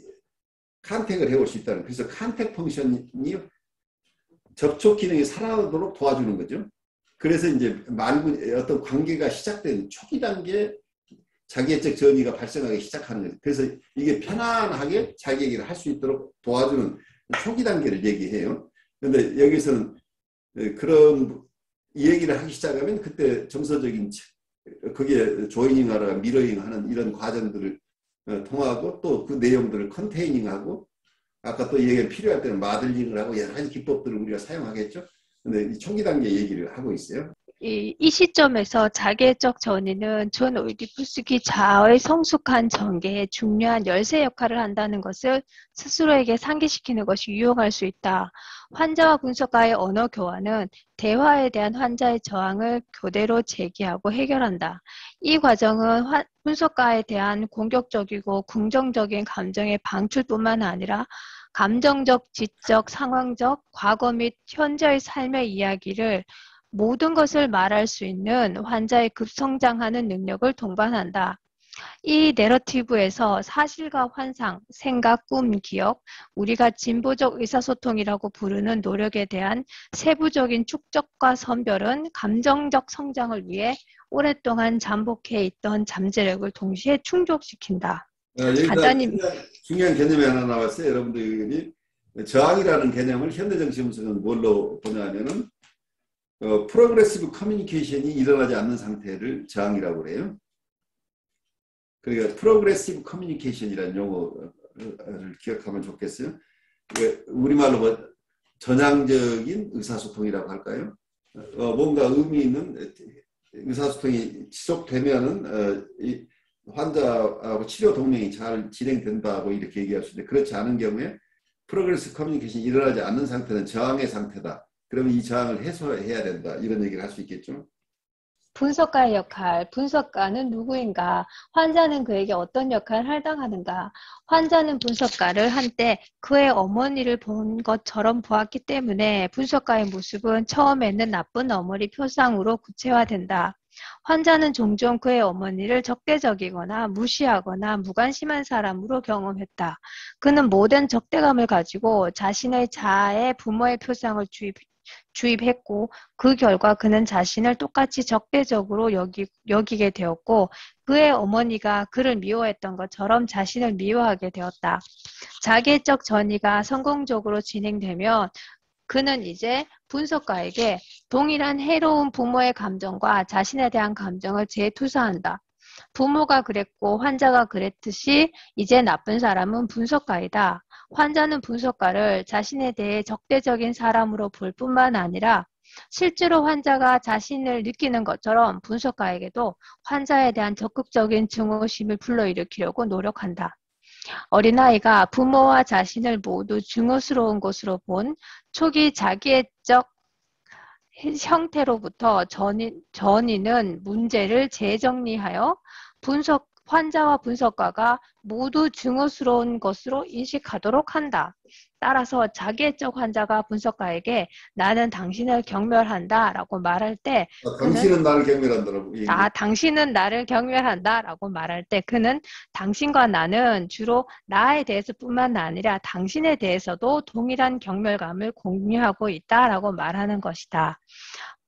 Speaker 1: 컨택을 해올 수 있다는 그래서 컨택 펑션이 접촉 기능이 살아나도록 도와주는 거죠. 그래서 이제 어떤 관계가 시작된 초기 단계에 자기애적 전이가 발생하기 시작하는 거죠. 그래서 이게 편안하게 자기 얘기를 할 수 있도록 도와주는 초기 단계를 얘기해요. 그런데 여기서는 그런 얘기를 하기 시작하면 그때 정서적인 그게 조이닝하라 미러잉하는 이런 과정들을 통하고 또 그 내용들을 컨테이닝하고 아까 또 얘기 필요할 때는 마들링을 하고 여러 가지 기법들을 우리가 사용하겠죠. 근데 이 초기 단계 얘기를 하고 있어요.
Speaker 2: 이 시점에서 자기애적 전이는 존 오이디푸스키 자아의 성숙한 전개에 중요한 열쇠 역할을 한다는 것을 스스로에게 상기시키는 것이 유용할 수 있다. 환자와 분석가의 언어 교환은 대화에 대한 환자의 저항을 교대로 제기하고 해결한다. 이 과정은 분석가에 대한 공격적이고 긍정적인 감정의 방출뿐만 아니라 감정적, 지적, 상황적, 과거 및 현재의 삶의 이야기를 모든 것을 말할 수 있는 환자의 급성장하는 능력을 동반한다. 이 내러티브에서 사실과 환상, 생각, 꿈, 기억, 우리가 진보적 의사소통이라고 부르는 노력에 대한 세부적인 축적과 선별은 감정적 성장을 위해 오랫동안 잠복해 있던 잠재력을 동시에 충족시킨다.
Speaker 1: 여기다
Speaker 2: 간단히
Speaker 1: 중요한 개념이 하나 나왔어요. 여러분들이 저항이라는 개념을 현대정신분석은 뭘로 보냐면은 프로그레시브 커뮤니케이션이 일어나지 않는 상태를 저항이라고 그래요. 그러니까 프로그레시브 커뮤니케이션이라는 용어를 기억하면 좋겠어요. 우리말로 뭐 전향적인 의사소통이라고 할까요? 뭔가 의미 있는 의사소통이 지속되면은 환자하고 치료 동행이 잘 진행된다고 이렇게 얘기할 수 있는데, 그렇지 않은 경우에 프로그레시브 커뮤니케이션이 일어나지 않는 상태는 저항의 상태다. 그러면 이 저항을 해소해야 된다. 이런 얘기를 할 수 있겠죠.
Speaker 2: 분석가의 역할, 분석가는 누구인가? 환자는 그에게 어떤 역할을 할당하는가? 환자는 분석가를 한때 그의 어머니를 본 것처럼 보았기 때문에 분석가의 모습은 처음에는 나쁜 어머니 표상으로 구체화된다. 환자는 종종 그의 어머니를 적대적이거나 무시하거나 무관심한 사람으로 경험했다. 그는 모든 적대감을 가지고 자신의 자아에 부모의 표상을 주입했고, 그 결과 그는 자신을 똑같이 적대적으로 여기게 되었고, 그의 어머니가 그를 미워했던 것처럼 자신을 미워하게 되었다. 자기애적 전이가 성공적으로 진행되면 그는 이제 분석가에게 동일한 해로운 부모의 감정과 자신에 대한 감정을 재투사한다. 부모가 그랬고 환자가 그랬듯이 이제 나쁜 사람은 분석가이다. 환자는 분석가를 자신에 대해 적대적인 사람으로 볼 뿐만 아니라 실제로 환자가 자신을 느끼는 것처럼 분석가에게도 환자에 대한 적극적인 증오심을 불러일으키려고 노력한다. 어린아이가 부모와 자신을 모두 증오스러운 것으로 본 초기 자기애적 형태로부터 전이는 문제를 재정리하여 환자와 분석가가 모두 증오스러운 것으로 인식하도록 한다. 따라서 자기애적 환자가 분석가에게 나는 당신을 경멸한다 라고 말할 때
Speaker 1: 당신은 나를 경멸한다라고.
Speaker 2: 당신은 나를 경멸한다 라고 말할 때 그는 당신과 나는 주로 나에 대해서뿐만 아니라 당신에 대해서도 동일한 경멸감을 공유하고 있다 라고 말하는 것이다.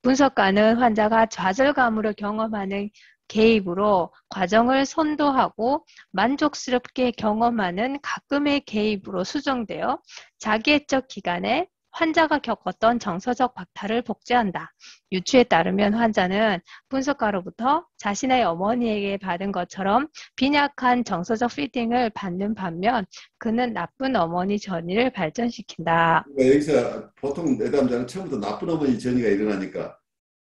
Speaker 2: 분석가는 환자가 좌절감으로 경험하는 개입으로 과정을 선도하고 만족스럽게 경험하는 가끔의 개입으로 수정되어 자기애적 기간에 환자가 겪었던 정서적 박탈을 복제한다. 유추에 따르면 환자는 분석가로부터 자신의 어머니에게 받은 것처럼 빈약한 정서적 피딩을 받는 반면 그는 나쁜 어머니 전이를 발전시킨다.
Speaker 1: 그러니까 여기서 보통 내담자는 처음부터 나쁜 어머니 전이가 일어나니까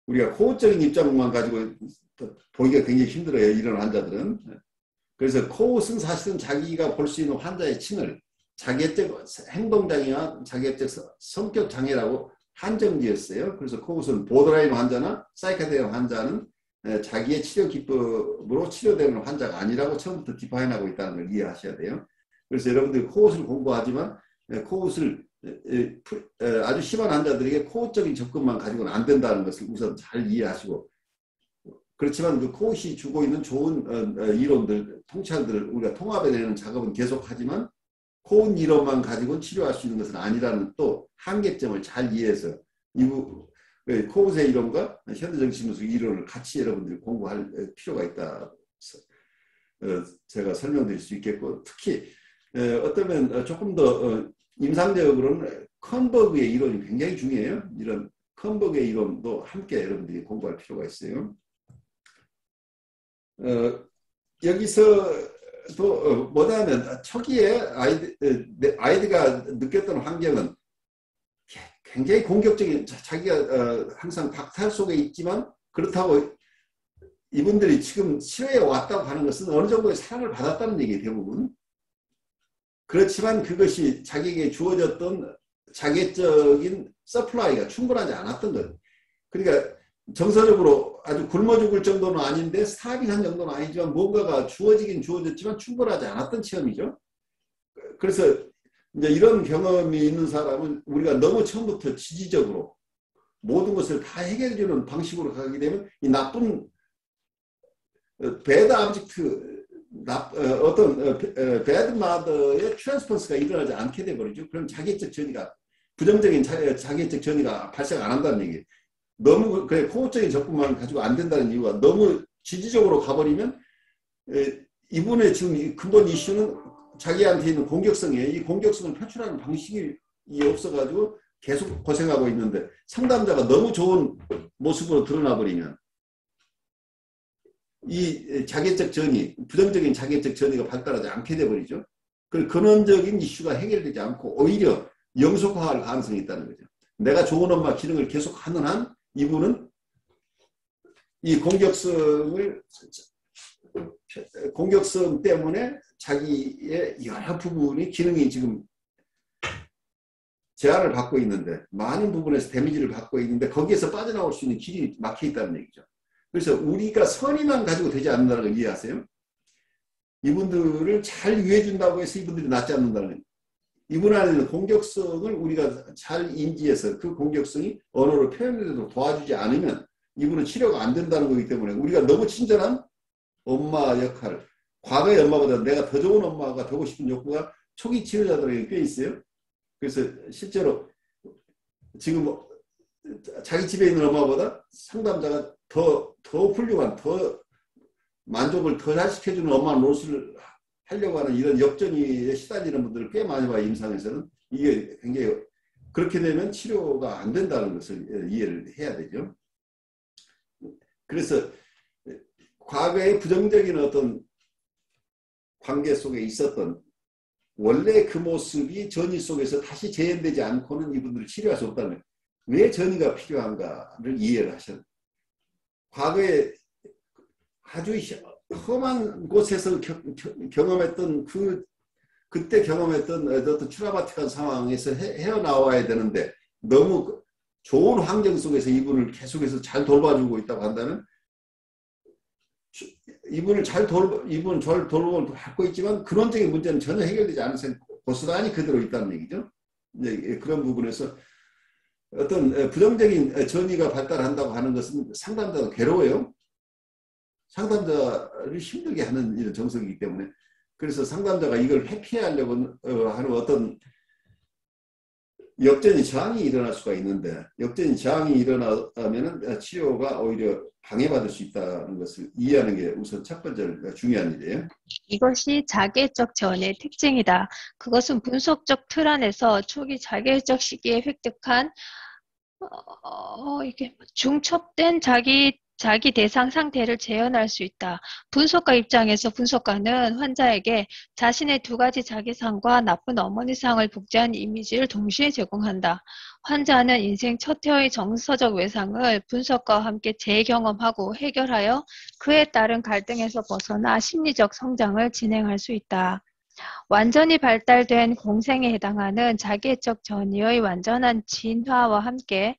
Speaker 1: 우리가 호흡적인 입장만 가지고 보기가 굉장히 힘들어요. 이런 환자들은. 그래서 코웃은 사실은 자기가 볼 수 있는 환자의 친을 자기애적 행동장애와 자기애적 성격 장애라고 한정지었어요. 그래서 코웃은 보더라인 환자나 사이카데믹 환자는 자기의 치료 기법으로 치료되는 환자가 아니라고 처음부터 디파인하고 있다는 걸 이해하셔야 돼요. 그래서 여러분들이 코웃을 공부하지만 코웃을 아주 심한 환자들에게 코웃적인 접근만 가지고는 안 된다는 것을 우선 잘 이해하시고, 그렇지만 그 코웃이 주고 있는 좋은 이론들, 통찰들을 우리가 통합해내는 작업은 계속하지만 코웃 이론만 가지고는 치료할 수 있는 것은 아니라는 또 한계점을 잘 이해해서 코웃의 이론과 현대정신분석 이론을 같이 여러분들이 공부할 필요가 있다. 제가 설명드릴 수 있겠고, 특히 어쩌면 조금 더 임상적으로는 컨버그의 이론이 굉장히 중요해요. 이런 컨버그의 이론도 함께 여러분들이 공부할 필요가 있어요. 여기서도 뭐냐면 초기에 아이디가 느꼈던 환경은 굉장히 공격적인, 자기가 항상 박탈 속에 있지만 그렇다고 이분들이 지금 치료에 왔다고 하는 것은 어느 정도의 사랑을 받았다는 얘기예요, 대부분. 그렇지만 그것이 자기에게 주어졌던 자객적인 서플라이가 충분하지 않았던 거예요. 그러니까 정서적으로 아주 굶어 죽을 정도는 아닌데 스타빙한 정도는 아니지만 뭔가가 주어지긴 주어졌지만 충분하지 않았던 체험이죠. 그래서 이제 이런 경험이 있는 사람은 우리가 너무 처음부터 지지적으로 모든 것을 다 해결해주는 방식으로 가게 되면 이 나쁜 배드 암젝트 어떤 배드 마더의 트랜스퍼스가 일어나지 않게 돼버리죠. 그럼 자기적 전이가 부정적인 자기적 전이가 발생 안 한다는 얘기예요. 너무 그래 호흡적인 접근만 가지고 안 된다는 이유가 너무 지지적으로 가버리면 이분의 지금 근본 이슈는 자기한테 있는 공격성이에요. 이 공격성을 표출하는 방식이 없어가지고 계속 고생하고 있는데 상담자가 너무 좋은 모습으로 드러나 버리면 이 자기적 전이 부정적인 자기적 전이가 발달하지 않게 돼버리죠. 그 근원적인 이슈가 해결되지 않고 오히려 영속화할 가능성이 있다는 거죠. 내가 좋은 엄마 기능을 계속 하는 한 이분은 이 공격성 때문에 자기의 여러 부분이 기능이 지금 제한을 받고 있는데 많은 부분에서 데미지를 받고 있는데 거기에서 빠져나올 수 있는 길이 막혀 있다는 얘기죠. 그래서 우리가 선의만 가지고 되지 않는다는 걸 이해하세요? 이분들을 잘 위해준다고 해서 이분들이 낫지 않는다는 거예요. 이분 안에 있는 공격성을 우리가 잘 인지해서 그 공격성이 언어로 표현되도록 도와주지 않으면 이분은 치료가 안 된다는 거기 때문에 우리가 너무 친절한 엄마 역할, 과거의 엄마보다 내가 더 좋은 엄마가 되고 싶은 욕구가 초기 치료자들에게 꽤 있어요. 그래서 실제로 지금 자기 집에 있는 엄마보다 상담자가 더 훌륭한, 더 만족을 더 잘 시켜주는 엄마 노릇을 하려고 하는 이런 역전에 시달리는 분들을 꽤 많이 봐요. 임상에서는. 이게 굉장히 그렇게 되면 치료가 안 된다는 것을 이해를 해야 되죠. 그래서 과거의 부정적인 어떤 관계 속에 있었던 원래 그 모습이 전이 속에서 다시 재현되지 않고는 이분들을 치료할 수 없다는 거예요. 왜 전이가 필요한가를 이해를 하셔야 과거에 아주 험한 곳에서 경험했던 그때 경험했던 어떤 트라우마틱한 상황에서 헤어나와야 되는데 너무 좋은 환경 속에서 이분을 계속해서 잘 돌봐주고 있다고 한다면 이분을 잘 돌보고 하고 있지만 근원적인 문제는 전혀 해결되지 않은 고스란히 그대로 있다는 얘기죠. 이제 그런 부분에서 어떤 부정적인 전이가 발달한다고 하는 것은 상담자가 괴로워요. 상담자를 힘들게 하는 이런 정석이기 때문에 그래서 상담자가 이걸 회피하려고 하는 어떤 역전이 저항이 일어날 수가 있는데 역전이 저항이 일어나면 치료가 오히려 방해받을 수 있다는 것을 이해하는 게 우선 첫 번째 중요한 일이에요.
Speaker 2: 이것이 자기애적 전의 특징이다. 그것은 분석적 틀 안에서 초기 자기애적 시기에 획득한 이게 중첩된 자기 대상 상태를 재현할 수 있다. 분석가 입장에서 분석가는 환자에게 자신의 두 가지 자기상과 나쁜 어머니상을 복제한 이미지를 동시에 제공한다. 환자는 인생 첫 해의 정서적 외상을 분석가와 함께 재경험하고 해결하여 그에 따른 갈등에서 벗어나 심리적 성장을 진행할 수 있다. 완전히 발달된 공생에 해당하는 자기애적 전이의 완전한 진화와 함께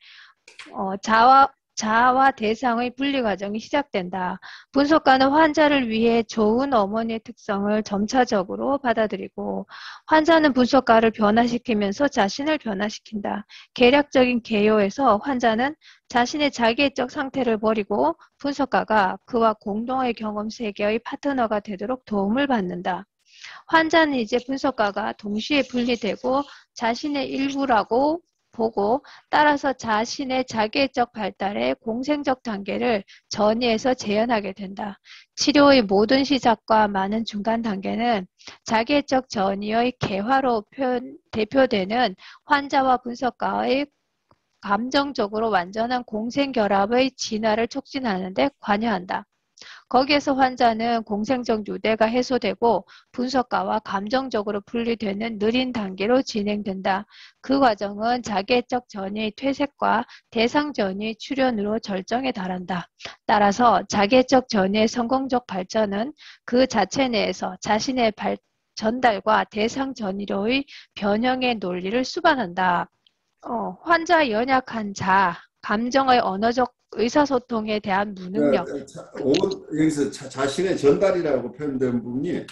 Speaker 2: 자아와 대상의 분리 과정이 시작된다. 분석가는 환자를 위해 좋은 어머니의 특성을 점차적으로 받아들이고 환자는 분석가를 변화시키면서 자신을 변화시킨다. 계략적인 개요에서 환자는 자신의 자기애적 상태를 버리고 분석가가 그와 공동의 경험 세계의 파트너가 되도록 도움을 받는다. 환자는 이제 분석가가 동시에 분리되고 자신의 일부라고 보고 따라서 자신의 자기애적 발달의 공생적 단계를 전이에서 재현하게 된다. 치료의 모든 시작과 많은 중간 단계는 자기애적 전이의 개화로 대표되는 환자와 분석가의 감정적으로 완전한 공생결합의 진화를 촉진하는 데 관여한다. 거기에서 환자는 공생적 유대가 해소되고 분석가와 감정적으로 분리되는 느린 단계로 진행된다. 그 과정은 자기애적 전이 퇴색과 대상 전이 출현으로 절정에 달한다. 따라서 자기애적 전의 성공적 발전은 그 자체 내에서 자신의 전달과 대상 전이로의 변형의 논리를 수반한다. 환자의 연약한 감정의 언어적 의사소통에 대한 무능력.
Speaker 1: 여기서 자신의 전달이라고 표현된 부분이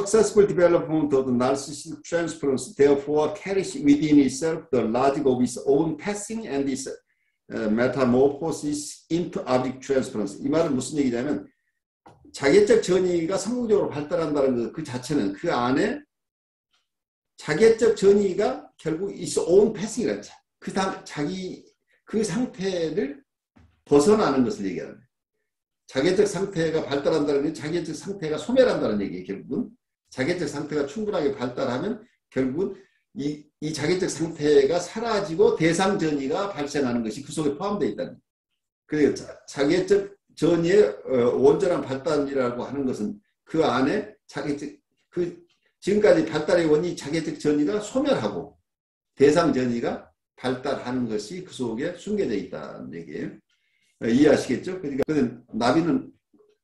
Speaker 1: successful development of the narcissistic transference therefore carries within itself the logic of its own passing and its metamorphosis into object transference. 이 말은 무슨 얘기냐면 자기애적 전이가 성공적으로 발달한다는 것 그 자체는 그 안에 자기애적 전이가 결국 its own passing이라 그 상태를 벗어나는 것을 얘기하는 거예요. 자기애적 상태가 발달한다는 건 자기애적 상태가 소멸한다는 얘기예요. 결국은 자기애적 상태가 충분하게 발달하면 결국은 이 자기애적 상태가 사라지고 대상 전이가 발생하는 것이 그 속에 포함되어 있다는 거예요. 그러니까 자기애적 전이의 온전한 발달이라고 하는 것은 그 안에 지금까지 발달의 원인이 자기애적 전이가 소멸하고 대상 전이가 발달하는 것이 그 속에 숨겨져 있다는 얘기예요. 이해하시겠죠? 그러니까 나비는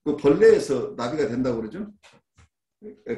Speaker 1: 그 벌레에서 나비가 된다고 그러죠.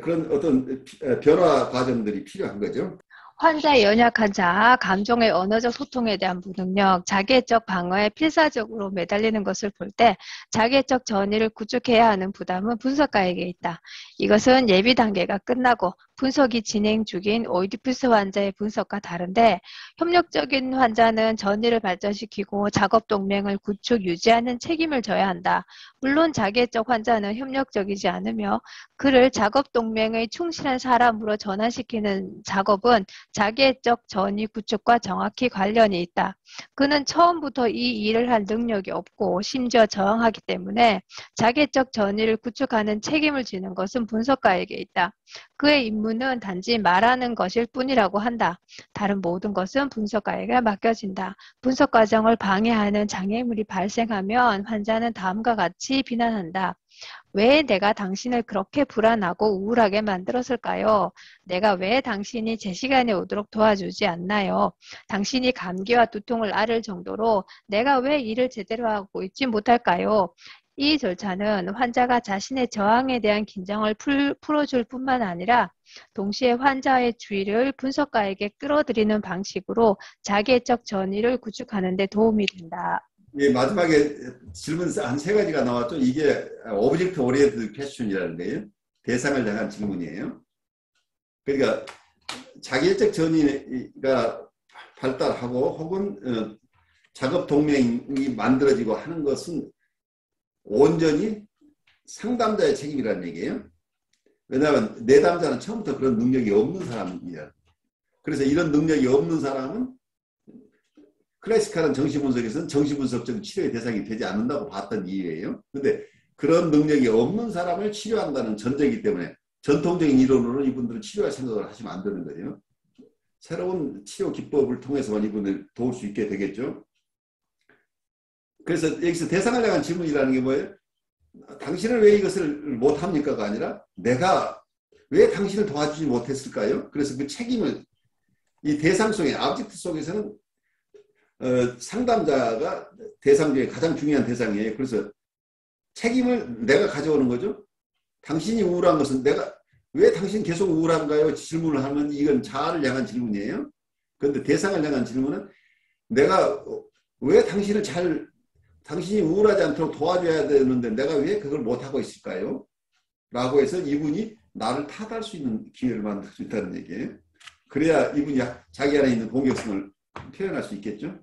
Speaker 1: 그런 어떤 변화 과정들이 필요한 거죠.
Speaker 2: 환자의 연약한 자아, 감정의 언어적 소통에 대한 무능력, 자기애적 방어에 필사적으로 매달리는 것을 볼 때 자기애적 전이를 구축해야 하는 부담은 분석가에게 있다. 이것은 예비 단계가 끝나고 분석이 진행 중인 오이디푸스 환자의 분석과 다른데 협력적인 환자는 전이를 발전시키고 작업 동맹을 구축, 유지하는 책임을 져야 한다. 물론 자기애적 환자는 협력적이지 않으며 그를 작업 동맹의 충실한 사람으로 전환시키는 작업은 자기애적 전이 구축과 정확히 관련이 있다. 그는 처음부터 이 일을 할 능력이 없고 심지어 저항하기 때문에 자기애적 전이를 구축하는 책임을 지는 것은 분석가에게 있다. 그의 임무는 단지 말하는 것일 뿐이라고 한다. 다른 모든 것은 분석가에게 맡겨진다. 분석 과정을 방해하는 장애물이 발생하면 환자는 다음과 같이 비난한다. 왜 내가 당신을 그렇게 불안하고 우울하게 만들었을까요? 내가 왜 당신이 제 시간에 오도록 도와주지 않나요? 당신이 감기와 두통을 앓을 정도로 내가 왜 일을 제대로 하고 있지 못할까요? 이 절차는 환자가 자신의 저항에 대한 긴장을 풀어줄 뿐만 아니라 동시에 환자의 주의를 분석가에게 끌어들이는 방식으로 자기애적 전이를 구축하는 데 도움이 된다.
Speaker 1: 예, 마지막에 질문 한 세 가지가 나왔죠. 이게 오브젝트 오리엔티드 퀘스천이라는 거예요. 대상을 향한 질문이에요. 그러니까 자기애적 전이가 발달하고 혹은 작업 동맹이 만들어지고 하는 것은 온전히 상담자의 책임이라는 얘기예요. 왜냐하면 내담자는 처음부터 그런 능력이 없는 사람이야. 그래서 이런 능력이 없는 사람은 클래식한 정신분석에서는 정신분석적 치료의 대상이 되지 않는다고 봤던 이유예요. 그런데 그런 능력이 없는 사람을 치료한다는 전제이기 때문에 전통적인 이론으로는 이분들은 치료할 생각을 하시면 안 되는 거예요. 새로운 치료 기법을 통해서만 이분을 도울 수 있게 되겠죠. 그래서 여기서 대상을 향한 질문이라는 게 뭐예요? 당신은 왜 이것을 못합니까가 아니라 내가 왜 당신을 도와주지 못했을까요? 그래서 그 책임을 이 대상 속에 오브젝트 속에서는 상담자가 대상 중에 가장 중요한 대상이에요. 그래서 책임을 내가 가져오는 거죠. 당신이 우울한 것은 왜 당신 계속 우울한가요? 질문을 하면 이건 자아를 향한 질문이에요. 그런데 대상을 향한 질문은 내가 왜 당신이 우울하지 않도록 도와줘야 되는데 내가 왜 그걸 못하고 있을까요? 라고 해서 이분이 나를 탓할 수 있는 기회를 만들 수 있다는 얘기예요. 그래야 이분이 자기 안에 있는 공격성을 표현할 수 있겠죠.